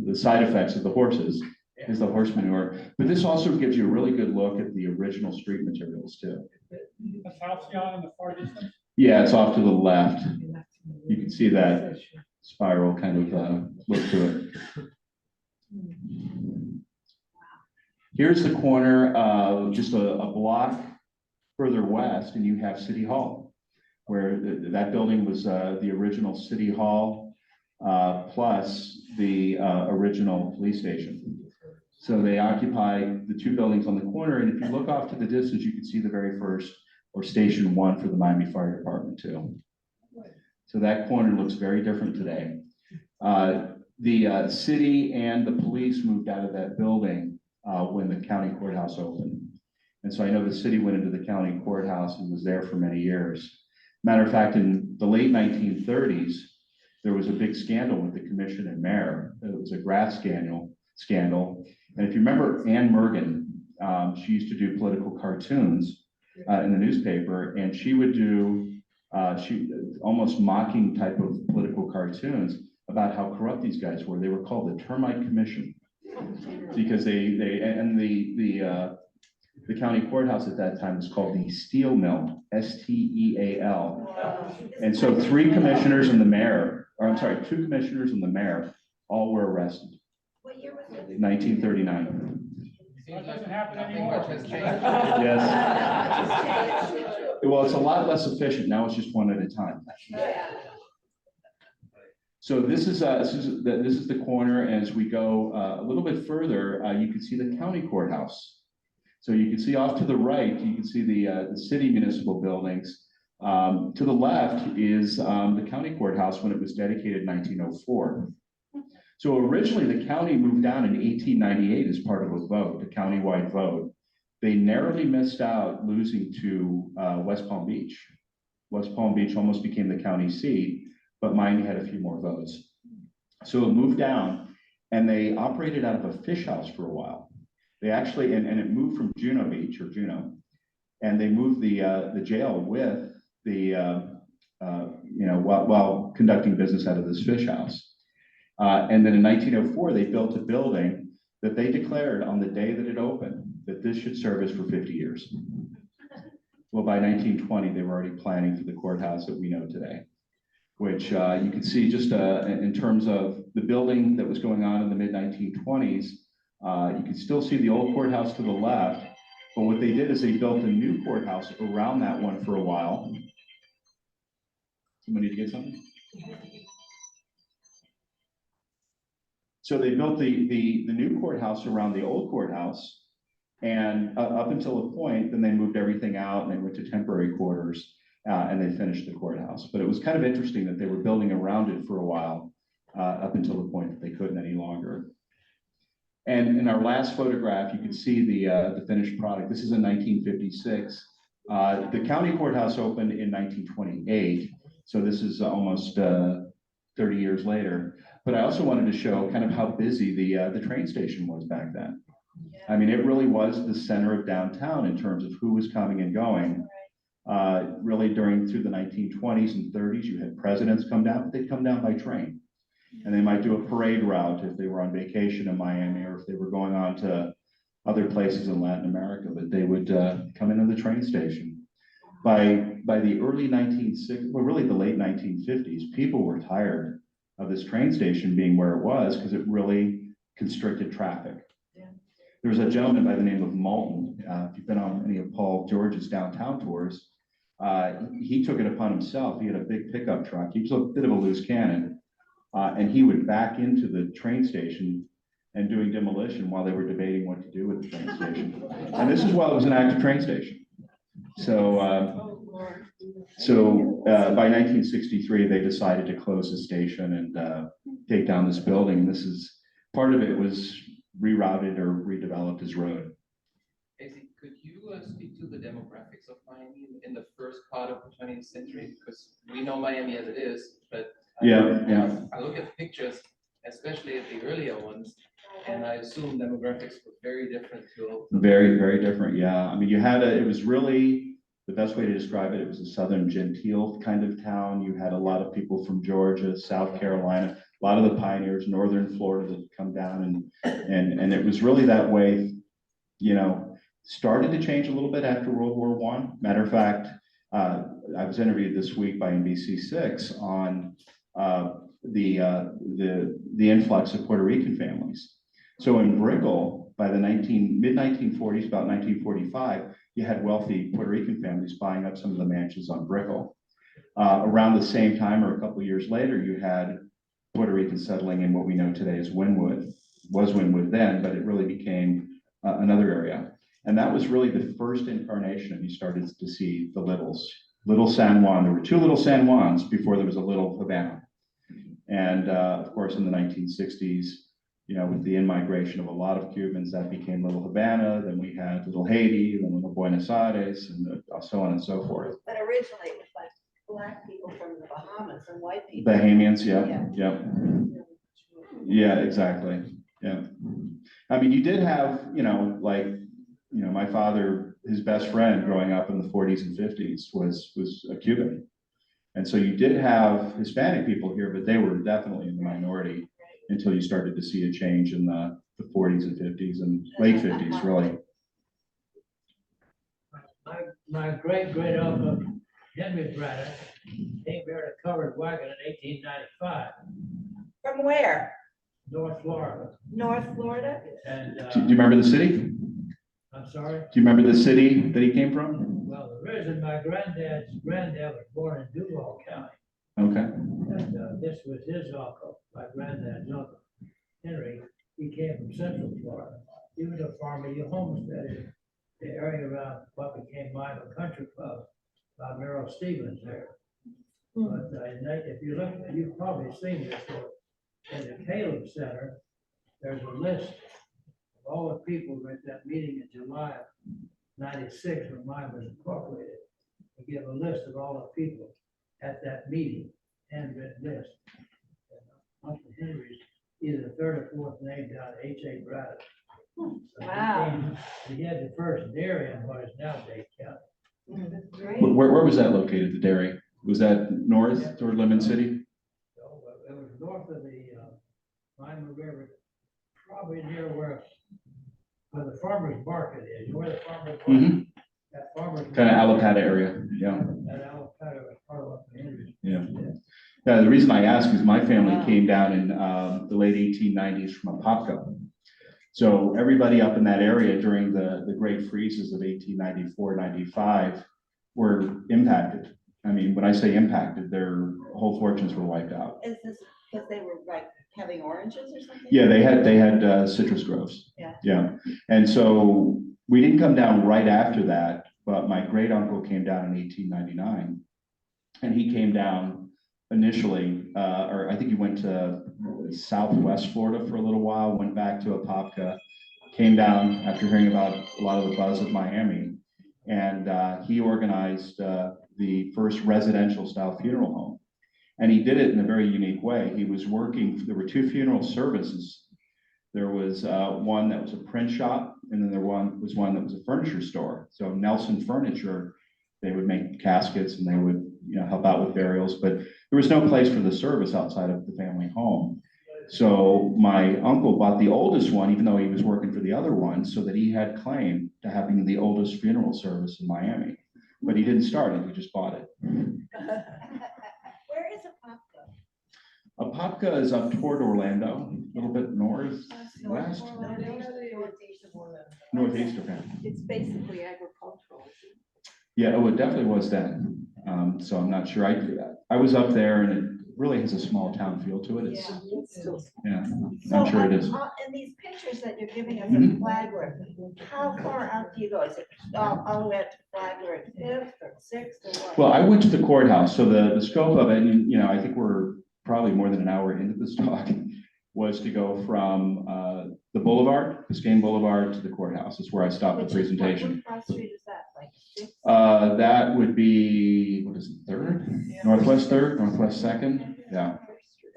the side effects of the horses is the horse manure. But this also gives you a really good look at the original street materials too. That's Halcyon in the far distance. Yeah, it's off to the left. You can see that spiral kind of look to it. Here's the corner of just a block further west, and you have City Hall, where that building was the original City Hall plus the original police station. So they occupy the two buildings on the corner, and if you look off to the distance, you can see the very first, or Station 1 for the Miami Fire Department too. So that corner looks very different today. The city and the police moved out of that building when the county courthouse opened. And so I know the city went into the county courthouse and was there for many years. Matter of fact, in the late 1930s, there was a big scandal with the commission and mayor. It was a graft scandal. And if you remember Ann Mergen, she used to do political cartoons in the newspaper, and she would do almost mocking type of political cartoons about how corrupt these guys were. They were called the Termite Commission because the county courthouse at that time was called the Steel Mill, STEAL. And so two commissioners and the mayor, all were arrested. What year was it? 1939. That doesn't happen Nothing anymore. much has changed. Yes. Well, it's a lot less efficient. Now it's just one at a time. So this is the corner. As we go a little bit further, you can see the county courthouse. So you can see off to the right, you can see the city municipal buildings. To the left is the county courthouse when it was dedicated in 1904. So originally the county moved down in 1898 as part of a vote, a countywide vote. They narrowly missed out losing to West Palm Beach. West Palm Beach almost became the county seat, but Miami had a few more votes. So it moved down and they operated out of a fish house for a while. They actually, and it moved from Juno Beach or Juno, and they moved the jail with the, while conducting business out of this fish house. And then in 1904, they built a building that they declared on the day that it opened that this should service for 50 years. Well, by 1920, they were already planning for the courthouse that we know today. which you can see just in terms of the building that was going on in the mid-1920s. You can still see the old courthouse to the left, but what they did is they built a new courthouse around that one for a while. Somebody need to get something? So they built the new courthouse around the old courthouse, and up until a point, then they moved everything out and they went to temporary quarters, and they finished the courthouse. But it was kind of interesting that they were building around it for a while, up until the point that they couldn't any longer. And in our last photograph, you can see the finished product. This is in 1956. The county courthouse opened in 1928, so this is almost 30 years later. But I also wanted to show kind of how busy the train station was back then. I mean, it really was the center of downtown in terms of who was coming and going. Really through the 1920s and 30s, you had presidents come down, but they'd come down by train. And they might do a parade route if they were on vacation in Miami, or if they were going on to other places in Latin America, but they would come into the train station. By the early 1960s, well, really the late 1950s, people were tired of this train station being where it was because it really constricted traffic. There was a gentleman by the name of Malton. If you've been on any of Paul George's downtown tours, he took it upon himself. He had a big pickup truck. He was a bit of a loose cannon. And he would back into the train station and doing demolition while they were debating what to do with the train station. And this is while it was an active train station. So, by 1963, they decided to close the station and take down this building. This is, part of it was rerouted or redeveloped as road. Casey, could you speak to the demographics of Miami in the first part of the 20th century? Because we know Miami as it is, but I look at pictures, especially at the earlier ones, and I assume demographics were very different too. Very, very different. Yeah. I mean, it was really, the best way to describe it, it was a Southern genteel kind of town. You had a lot of people from Georgia, South Carolina, a lot of the pioneers, Northern Florida that come down, and it was really that way, started to change a little bit after World War I. Matter of fact, I was interviewed this week by NBC6 on the influx of Puerto Rican families. So in Brickell, by the mid-1940s, about 1945, you had wealthy Puerto Rican families buying up some of the mansions on Brickell. Around the same time, or a couple of years later, you had Puerto Ricans settling in what we know today as Wynwood. It was Wynwood then, but it really became another area. And that was really the first incarnation of, you started to see the Littles. Little San Juan. There were two Little San Juans before there was a Little Havana. And of course, in the 1960s, with the in-migration of a lot of Cubans, that became Little Havana. Then we had Little Haiti, then Little Buenos Aires, and so on and so forth. But originally it was like Black people from the Bahamas and white people. Bahamians, yeah, exactly. Yeah. I mean, you did have, my father, his best friend growing up in the 40s and 50s was a Cuban. And so you did have Hispanic people here, but they were definitely in the minority until you started to see a change in the 40s and 50s and late 50s, really. My great uncle Henry Braddock came here in a covered wagon in 1895, From where? North Florida. North Florida? And Do you remember the city? I'm sorry. Do you remember the city that he came from? Well, the reason my granddad was born in Duval County, Okay. and this was his uncle, my granddad's uncle, Henry. He came from Central Florida. He was a farmer. He homesteaded the area around what became Miami Country Club, by Merrill Stevens there. But if you look, you've probably seen this. In the Caleb Center, there's a list of all the people at that meeting in July of '96 when mine was incorporated. They give a list of all the people at that meeting, handwritten list. Uncle Henry's either the third or fourth name down, H.A. Braddock. So Wow. he had the first dairy in what is now Dade County. That's great. Where was that located, the dairy? Was that north toward Lemon City? So it was north of the Miami River, probably near where the farmer's market is. You know where the farmer's market? Mm-hmm. That farmer's Kind of market, Alapata area, yeah. that Alapata was part of what the Henry's. Yeah. Yeah, the reason I ask is my family came down in the late 1890s from Apopka. So everybody up in that area during the great freezes of 1894, 95 were impacted. I mean, when I say impacted, their whole fortunes were wiped out. Is this because they were like having oranges or something? Yeah, they had citrus groves. Yeah. Yeah, and so we didn't come down right after that, but my great uncle came down in 1899, and he came down initially, or I think he went to Southwest Florida for a little while, went back to Apopka, came down after hearing about a lot of the buzz of Miami, and he organized the first residential style funeral home. And he did it in a very unique way. He was working, there were two funeral services. There was one that was a print shop, and then there was one that was a furniture store. So Nelson Furniture, they would make caskets and they would, help out with burials, but there was no place for the service outside of the family home. So my uncle bought the oldest one, even though he was working for the other one, so that he had claim to having the oldest funeral service in Miami. But he didn't start it, he just bought it. Where is Apopka? Apopka is up toward Orlando, a little bit northwest, North Orlando? northeast, okay. It's basically agricultural. Yeah, oh, it definitely was then. So I'm not sure. I was up there, and it really has a small town feel to it. It's, Yeah. It's still. yeah, So I'm sure it is. in these pictures that you're giving us Mhm. of Flagler, how far out do you go? Is it all the way up to Flagler at Fifth or Sixth or what? Well, I went to the courthouse, so the scope of it, and, I think we're probably more than an hour into this talk, was to go from the boulevard, Biscayne Boulevard, to the courthouse. Is where I stopped the Which is what- presentation. What cross street is that, like Sixth? That would be, what is it, Third? Northwest Third, Northwest Second? Yeah,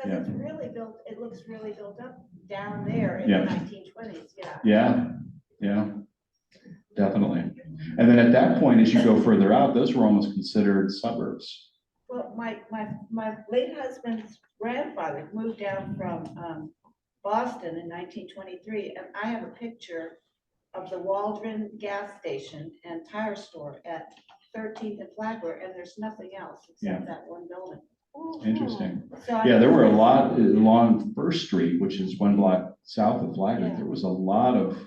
Because it's really built, it looks really built up down there in Yeah. the 1920s, yeah. yeah, definitely. And then at that point, as you go further out, those were almost considered suburbs. Well, my late husband's grandfather moved down from Boston in 1923, and I have a picture of the Waldron gas station and tire store at 13th and Flagler, and there's nothing else except that one building. Interesting. So I- Yeah, there were a lot along First Street, which is one block south of Flagler. Yeah. There was a lot of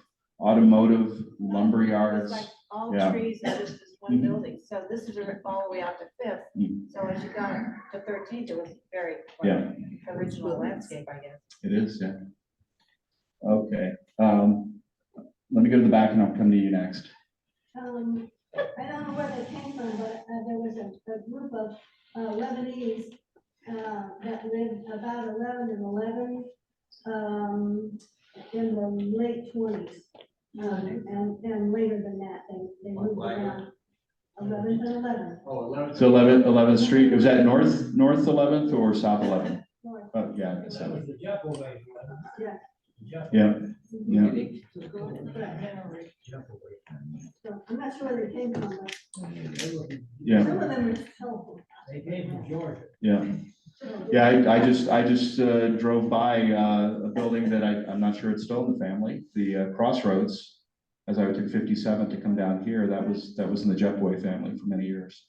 automotive lumber It's yards. like all Yeah. trees and just this one Mhm. building. So this is all the way out to Fifth. Mhm. So as you got to 13th, it was very Yeah. original landscape, I guess. It is, yeah. Okay, let me go to the back and I'll come to you next. I don't know where they came from, but there was a group of Lebanese that lived about 11 and 11 in the late 20s. And later than that, they moved around. 11 and 11. Oh, 11. So 11th Street, was that north 11th or south 11th? North. Oh, yeah, I guess That that was the Jeff way. Yeah. yeah, yeah. So I'm not sure where they came from, but Yeah, some of them are helpful. They came from Georgia. yeah. Yeah, I just drove by a building that I'm not sure it's still in the family, the Crossroads. As I took 57 to come down here, that was in the Jeffway family for many years.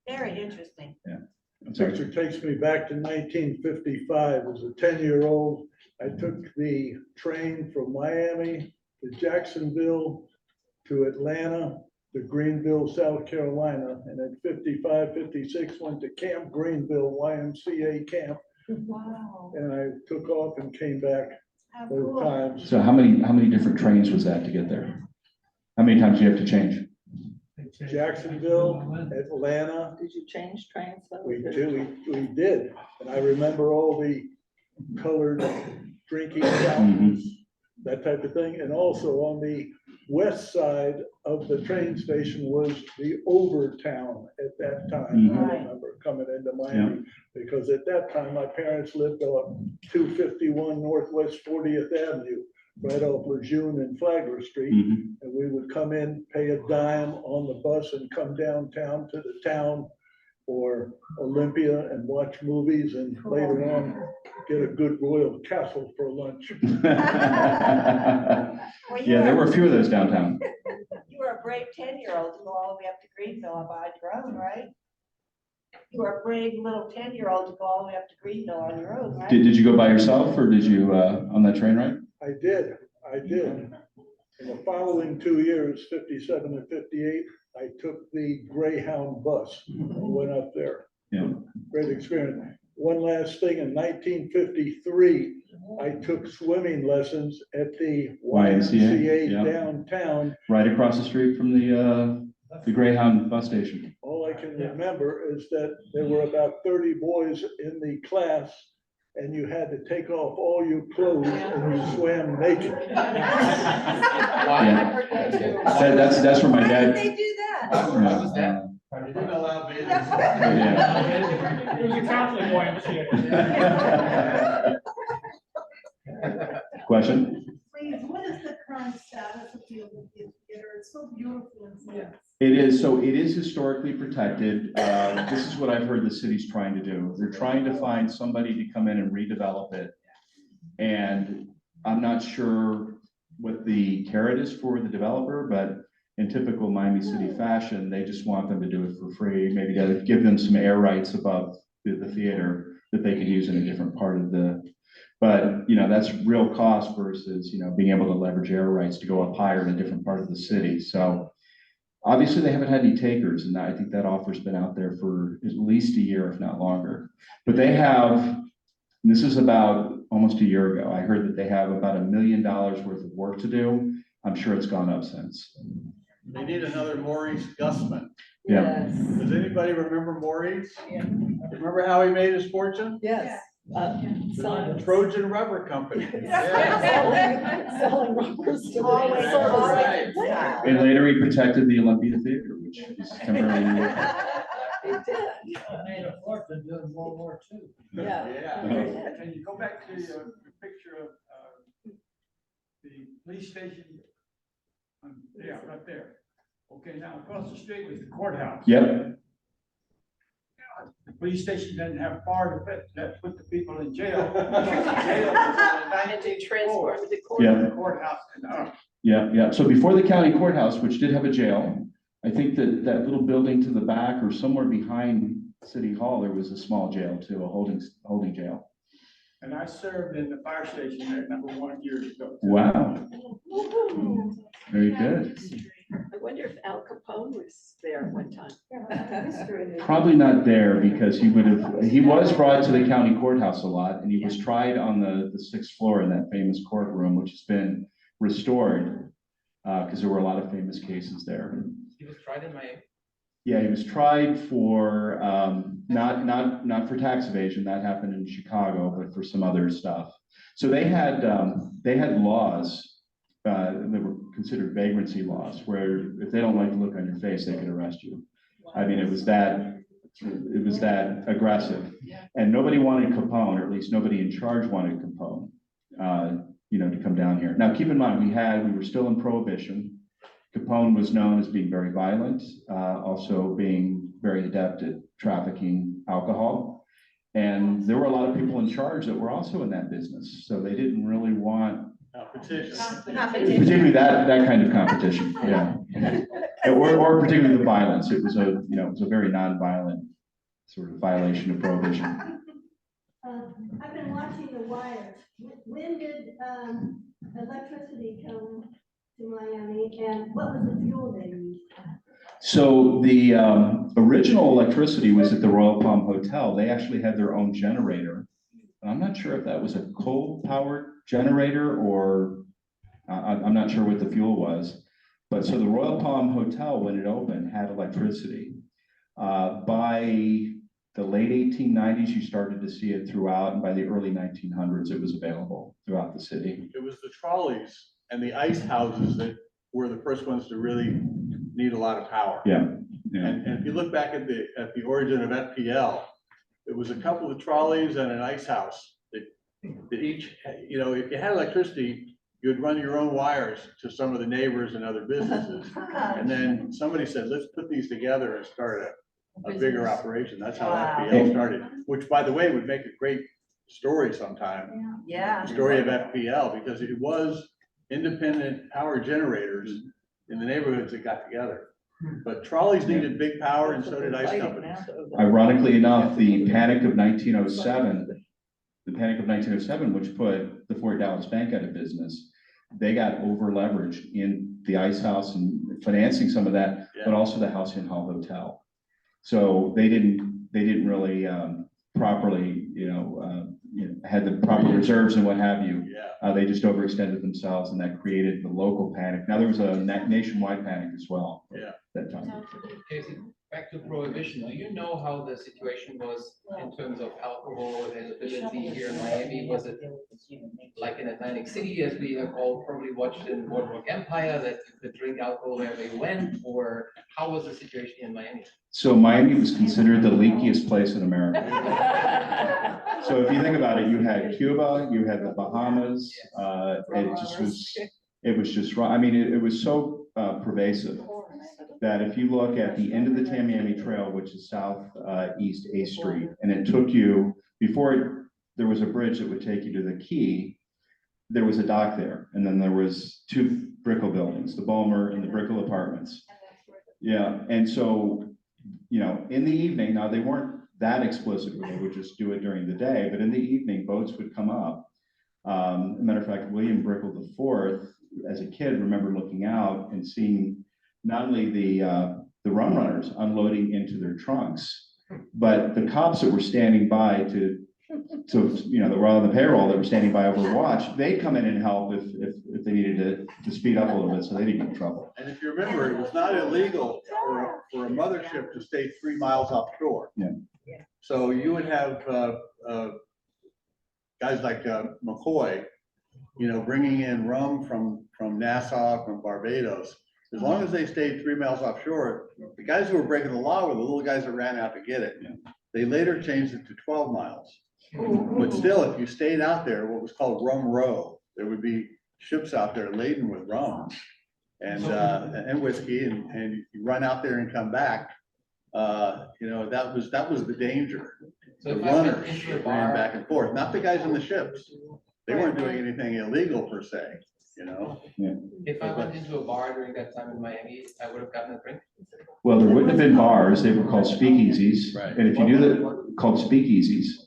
Very interesting. I'm sorry. Picture takes me back to 1955. As a 10-year-old, I took the train from Miami to Jacksonville to Atlanta to Greenville, South Carolina. And at 55, 56, went to Camp Greenville, YMCA camp. Wow. And I took off and came back How both cool. times. So how many different trains was that to get there? How many times do you have to change? Jacksonville, Atlanta, Did you change trains? we did. And I remember all the colored drinking fountains, that type of thing. And also on the west side of the train station was the Overtown at that time. I Right. remember coming into Miami, because at that time, my parents lived on 251 Northwest 40th Avenue, right off Lejeune and Flagler Street. Mhm. And we would come in, pay a dime on the bus and come downtown to the town or Olympia and watch movies, and later on, get a good Royal Castle for lunch. Well, you Yeah, there were- were a few of those downtown. You were a brave 10-year-old to go all the way up to Greenville and buy your own, right? You were a brave little 10-year-old to go all the way up to Greenville on your own, right? Did you go by yourself or did you, on that train ride? I did. In the following 2 years, 57 and 58, I took the Greyhound bus and went up there. Yeah. Great experience. One last thing, in 1953, I took swimming lessons at the YMCA yeah. downtown. Right across the street from the Greyhound bus station. All I can remember is that there were about 30 boys in the class, and you had to take off all your clothes and you swam naked. I've heard that too. That's where my Why did dad. they do that? Why was that? They didn't allow bathing. Yeah. It was a Catholic YMCA. Question? Please, what is the current status of the theater? It's so beautiful and so. It is historically protected. This is what I've heard the city's trying to do. They're trying to find somebody to come in and redevelop it. And I'm not sure what the carrot is for the developer, but in typical Miami City fashion, they just want them to do it for free, maybe to give them some air rights above the theater that they could use in a different part of the, but, that's real cost versus, being able to leverage air rights to go up higher in a different part of the city. So obviously they haven't had any takers, and I think that offer's been out there for at least a year, if not longer. But they have, and this is about almost a year ago, I heard that they have about $1 million worth of work to do. I'm sure it's gone up since. They need another Maurice Gusman. Yeah. Does anybody remember Maurice? Yeah. Remember how he made his fortune? Yes. Trojan Rubber Company. Yeah. Selling rubbers to Always, Right. always. And later he protected the Olympia Theater, which is temporarily. They did. I made a fortune doing World War II. Yeah. Yeah. Can you go back to the picture of the police station? Yeah, right there. Okay, now across the street was the courthouse. Yep. The police station doesn't have far to put the people in jail. And to transform the court. Yeah. Courthouse and Yeah. So before the county courthouse, which did have a jail, I think that little building to the back or somewhere behind City Hall, there was a small jail too, a holding jail. And I served in the fire station there #1 years ago. Wow. Very good. I wonder if Al Capone was there at one time. Probably not there because he was brought to the county courthouse a lot, and he was tried on the 6th floor in that famous courtroom, which has been restored because there were a lot of famous cases there. He was tried in Miami. Yeah, he was tried for not for tax evasion, that happened in Chicago, but for some other stuff. So they had laws that were considered vagrancy laws, where if they don't like the look on your face, they could arrest you. I mean, it was that aggressive, and nobody wanted Capone, or at least nobody in charge wanted Capone, to come down here. Now, keep in mind, we were still in Prohibition. Capone was known as being very violent, also being very adept at trafficking alcohol. And there were a lot of people in charge that were also in that business. So they didn't really want particularly that kind of competition. Yeah. Or particularly the violence. It was a very non-violent sort of violation of Prohibition. I've been watching the wires. When did electricity come to Miami, and what was the fuel they used? So the original electricity was at the Royal Palm Hotel. They actually had their own generator. And I'm not sure if that was a coal-powered generator or I'm not sure what the fuel was. But so the Royal Palm Hotel, when it opened, had electricity. By the late 1890s, you started to see it throughout, and by the early 1900s, it was available throughout the city. It was the trolleys and the ice houses that were the first ones to really need a lot of power. Yeah. And if you look back at the origin of FPL, it was a couple of trolleys and an ice house that each, if you had electricity, you'd run your own wires to some of the neighbors and other businesses. And then somebody said, let's put these together and start a bigger operation. That's how FPL started, which, by the way, would make a great story sometime. Yeah. Story of FPL, because it was independent power generators in the neighborhoods that got together. But trolleys needed big power and so did ice Fighting companies. now, so- Ironically enough, the panic of 1907, which put the Fort Dallas Bank out of business, they got over leveraged in the ice house and financing some of that, but also the House Inn Hall Hotel. So they didn't really properly, had the proper reserves and what have you. Yeah. They just overextended themselves, and that created the local panic. Now, there was a nationwide panic as well. Yeah. That time. Casey, back to prohibition, do you know how the situation was in terms of alcohol availability here in Miami? Was it like in Atlantic City, as we have all probably watched in Boardwalk Empire, that you could drink alcohol wherever you went, or how was the situation in Miami? So Miami was considered the leakiest place in America. So if you think about it, you had Cuba, you had the Bahamas, it was just, I mean, it was so pervasive that if you look at the end of the Tamiami Trail, which is southeast 8th Street, and it took you, before there was a bridge that would take you to the Key, there was a dock there, and then there was two Brickell buildings, the Bulmer and the Brickell Apartments. Yeah, and so, in the evening, now they weren't that explicit, where they would just do it during the day, but in the evening, boats would come up. As a matter of fact, William Brickell IV, as a kid, remember looking out and seeing not only the rum runners unloading into their trunks, but the cops that were standing by that were on the payroll, that were standing by over watch, they'd come in and help if they needed to speed up a little bit so they didn't get in trouble. And if you remember, it was not illegal for a mothership to stay 3 miles offshore. Yeah. So you would have guys like McCoy, bringing in rum from Nassau, from Barbados. As long as they stayed 3 miles offshore, the guys who were breaking the law were the little guys that ran out to get it. Yeah. They later changed it to 12 miles. But still, if you stayed out there, what was called Rum Row, there would be ships out there laden with rum and whiskey, and you run out there and come back. That was the danger. So The if I went runners into a that ran bar, back and forth, not the guys on the ships. They weren't doing anything illegal per se, if I went into a bar during that time in Miami, I would have gotten a drink. Well, there wouldn't have been bars, they were called speakeasies. Right. And if you knew that, called speakeasies.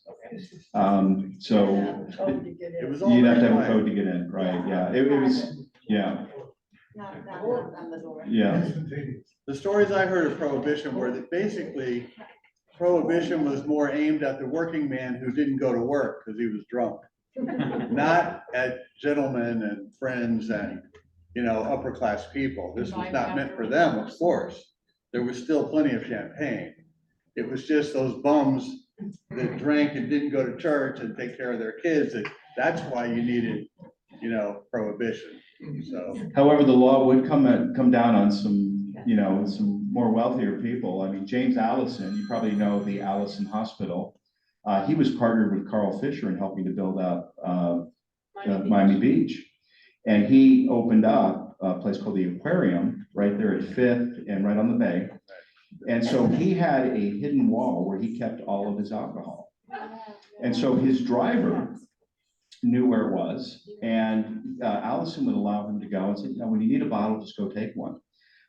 So It was all you'd have to have a right. code to get in, right? Yeah, it was, yeah, Not on the door. yeah. The stories I heard of prohibition were that basically prohibition was more aimed at the working man who didn't go to work because he was drunk. Not at gentlemen and friends and, upper class people. This was not meant for them, of course. There was still plenty of champagne. It was just those bums that drank and didn't go to church and take care of their kids. That's why you needed, prohibition. So. However, the law would come down on some, some more wealthier people. I mean, James Allison, you probably know the Allison Hospital. He was partnered with Carl Fisher in helping to build out Miami Beach. And he opened up a place called the Aquarium right there at 5th and right on the bay. And so he had a hidden wall where he kept all of his alcohol. And so his driver knew where it was, and Allison would allow him to go and say, when you need a bottle, just go take one.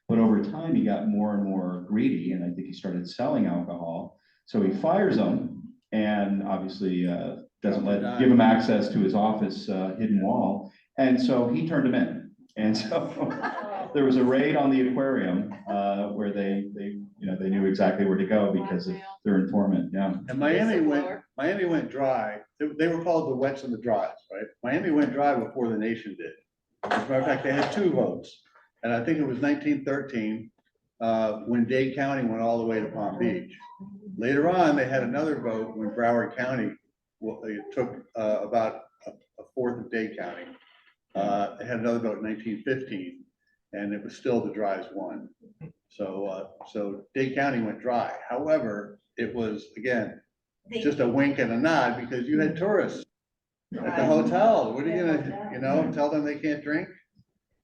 But over time, he got more and more greedy, and I think he started selling alcohol. So he fires him, and obviously doesn't give him access to his office hidden wall. And so he turned him in. And so there was a raid on the Aquarium where they knew exactly where to go because of their informant. Yeah. And Miami went dry. They were called the wets and the dries, right? Miami went dry before the nation did. As a matter of fact, they had 2 votes. And I think it was 1913 when Dade County went all the way to Palm Beach. Later on, they had another vote when Broward County took about a fourth of Dade County. They had another vote in 1915, and it was still the dries won. So Dade County went dry. However, it was, again, just a wink and a nod because you had tourists at the hotel. What are you gonna, tell them they can't drink?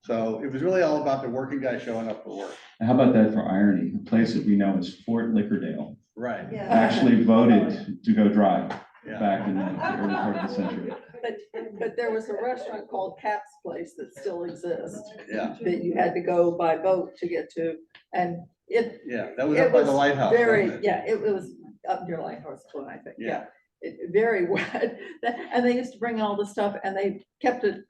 So it was really all about the working guy showing up for work. And how about that for irony? A place that we know as Fort Lickerdale Right. actually voted to go dry Yeah. back in the early part of the century. But there was a restaurant called Cap's Place that still exists, Yeah, that you had to go by boat to get to, and it. yeah, that was It up by the was lighthouse. very, wasn't it? yeah, it was up near Lighthouse Point, I think, Yeah. yeah. Very wet, and they used to bring all the stuff and they kept it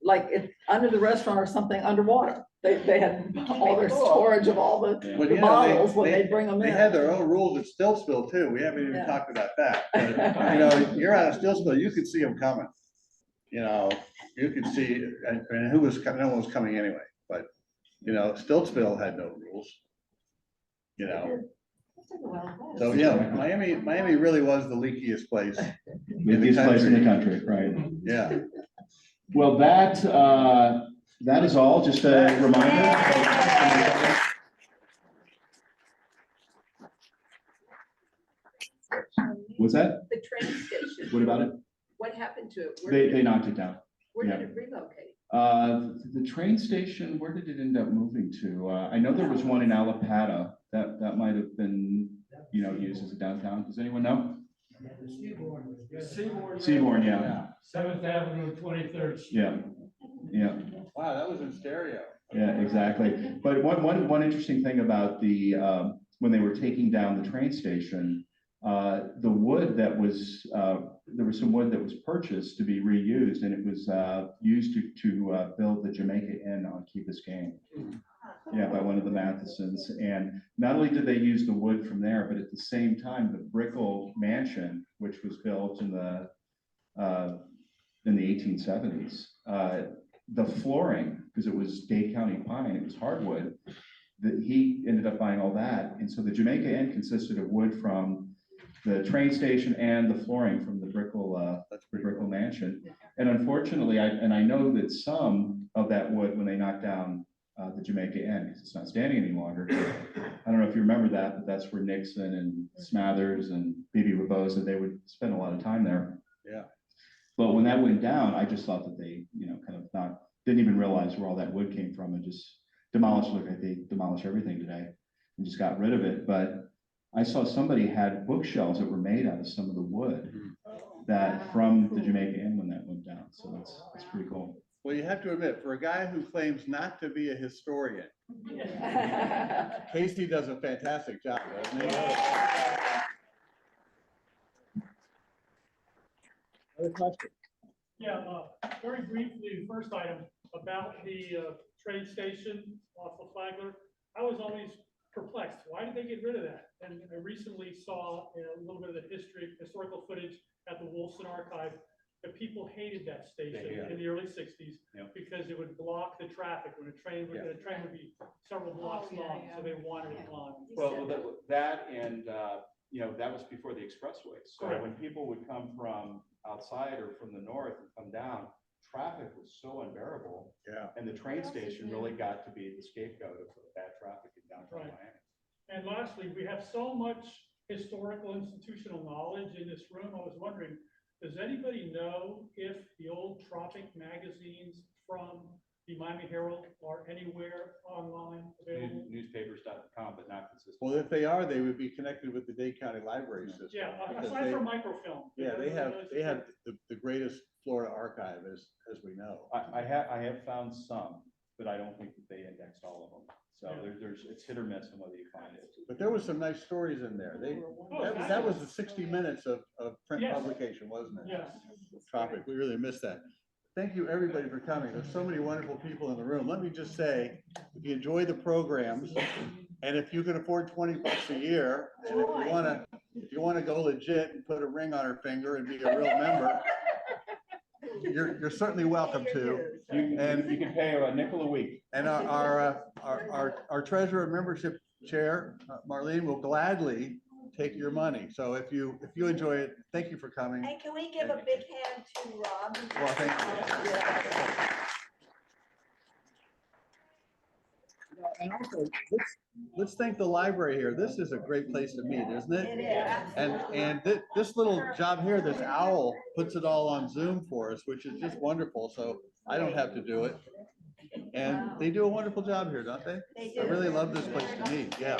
like it under the restaurant or something underwater. They had all their storage of all But, the you know, bottles when they bring them They in. had their own rules at Stillsville too. We haven't even Yeah. talked about that. But, you know, you're out of Stillsville, you could see them coming. You know, you could see, and no one was coming anyway, but, you know, Stillsville had no rules. You know, so, yeah, Miami really was the leakiest place. Biggest place in the country, right? Yeah. Well, that is all, just a reminder. What's that? The train station, What about it? what happened to it? Where They did it- knocked it down. Where did yeah. it relocate? The train station, where did it end up moving to? I know there was one in Alapata that might have been, used as a downtown. Does anyone know? Yeah, the Seabourn was good. Seabourn, yeah. 7th Avenue, 23rd. Yeah, yeah. Wow, that was in stereo. Yeah, exactly. But one interesting thing about when they were taking down the train station, the wood that was, there was some wood that was purchased to be reused, and it was used to build the Jamaica Inn on Key Biscayne. Yeah, by one of the Mathesons. And not only did they use the wood from there, but at the same time, the Brickell Mansion, which was built in the 1870s, the flooring, because it was Dade County pine, it was hardwood, that he ended up buying all that. And so the Jamaica Inn consisted of wood from the train station and the flooring from the Brickell Mansion. And unfortunately, I know that some of that wood, when they knocked down the Jamaica Inn, because it's not standing any longer. I don't know if you remember that, but that's where Nixon and Smathers and Bebe Reboza, they would spend a lot of time there. Yeah. But when that went down, I just thought that they, kind of didn't even realize where all that wood came from and just demolished. Look, they demolish everything today and just got rid of it. But I saw somebody had bookshelves that were made out of some of the wood that from the Jamaica Inn when that went down. So that's pretty cool. Well, you have to admit, for a guy who claims not to be a historian, Casey does a fantastic job, doesn't he? Other questions? Yeah, very briefly, the first item about the train station off of Flagler. I was always perplexed. Why did they get rid of that? And I recently saw a little bit of the historical footage at the Wolfson Archive. The people hated that station in the early 60s because it would block the traffic when the train would be several blocks long, so they wanted it gone. Well, that and that was before the expressway. So Correct. when people would come from outside or from the north and come down, traffic was so unbearable. Yeah. And the train station really got to be the scapegoat of bad traffic in downtown Miami. And lastly, we have so much historical institutional knowledge in this room. I was wondering, does anybody know if the old Tropic magazines from the Miami Herald are anywhere online available? Newspapers.com, but not consistent. Well, if they are, they would be connected with the Dade County Library System. Yeah, because aside they- from microfilm. Yeah, they have the greatest Florida archive as we know. I have found some, but I don't think that they indexed all of them. So it's hit or miss on whether you find it. But there was some nice stories in there. That was the 60 minutes of print Yes. publication, wasn't it? Yes. Tropic, we really missed that. Thank you, everybody, for coming. There's so many wonderful people in the room. Let me just say, if you enjoy the programs, and if you can afford $20 a year, and if you wanna go legit and put a ring on her finger and be a real member, you're certainly welcome to. And you can pay a nickel a week. And our treasurer and membership chair, Marlene, will gladly take your money. So if you enjoy it, thank you for coming. And can we give a big hand to Rob? Well, thank you. And also, let's thank the library here. This is a great place to meet, isn't it? It is. And this little job here, this owl puts it all on Zoom for us, which is just wonderful. So I don't have to do it. And they do a wonderful job here, don't they? They do. I really love this place to meet. Yeah.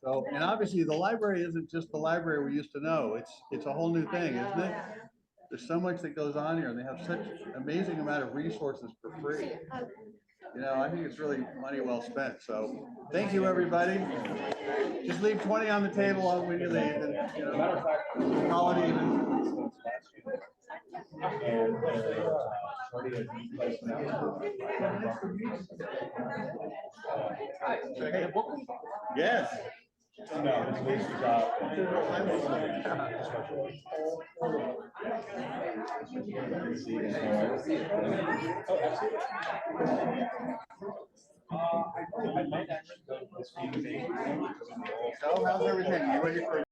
So, and obviously the library isn't just the library we used to know. It's a whole new thing, isn't it? there's so much that goes on here, and they have such amazing amount of resources for free. You know, I think it's really money well spent, so thank you, everybody. Just leave 20 on the table when you leave, and, you know, call it even. Yes. So how's everything? You ready for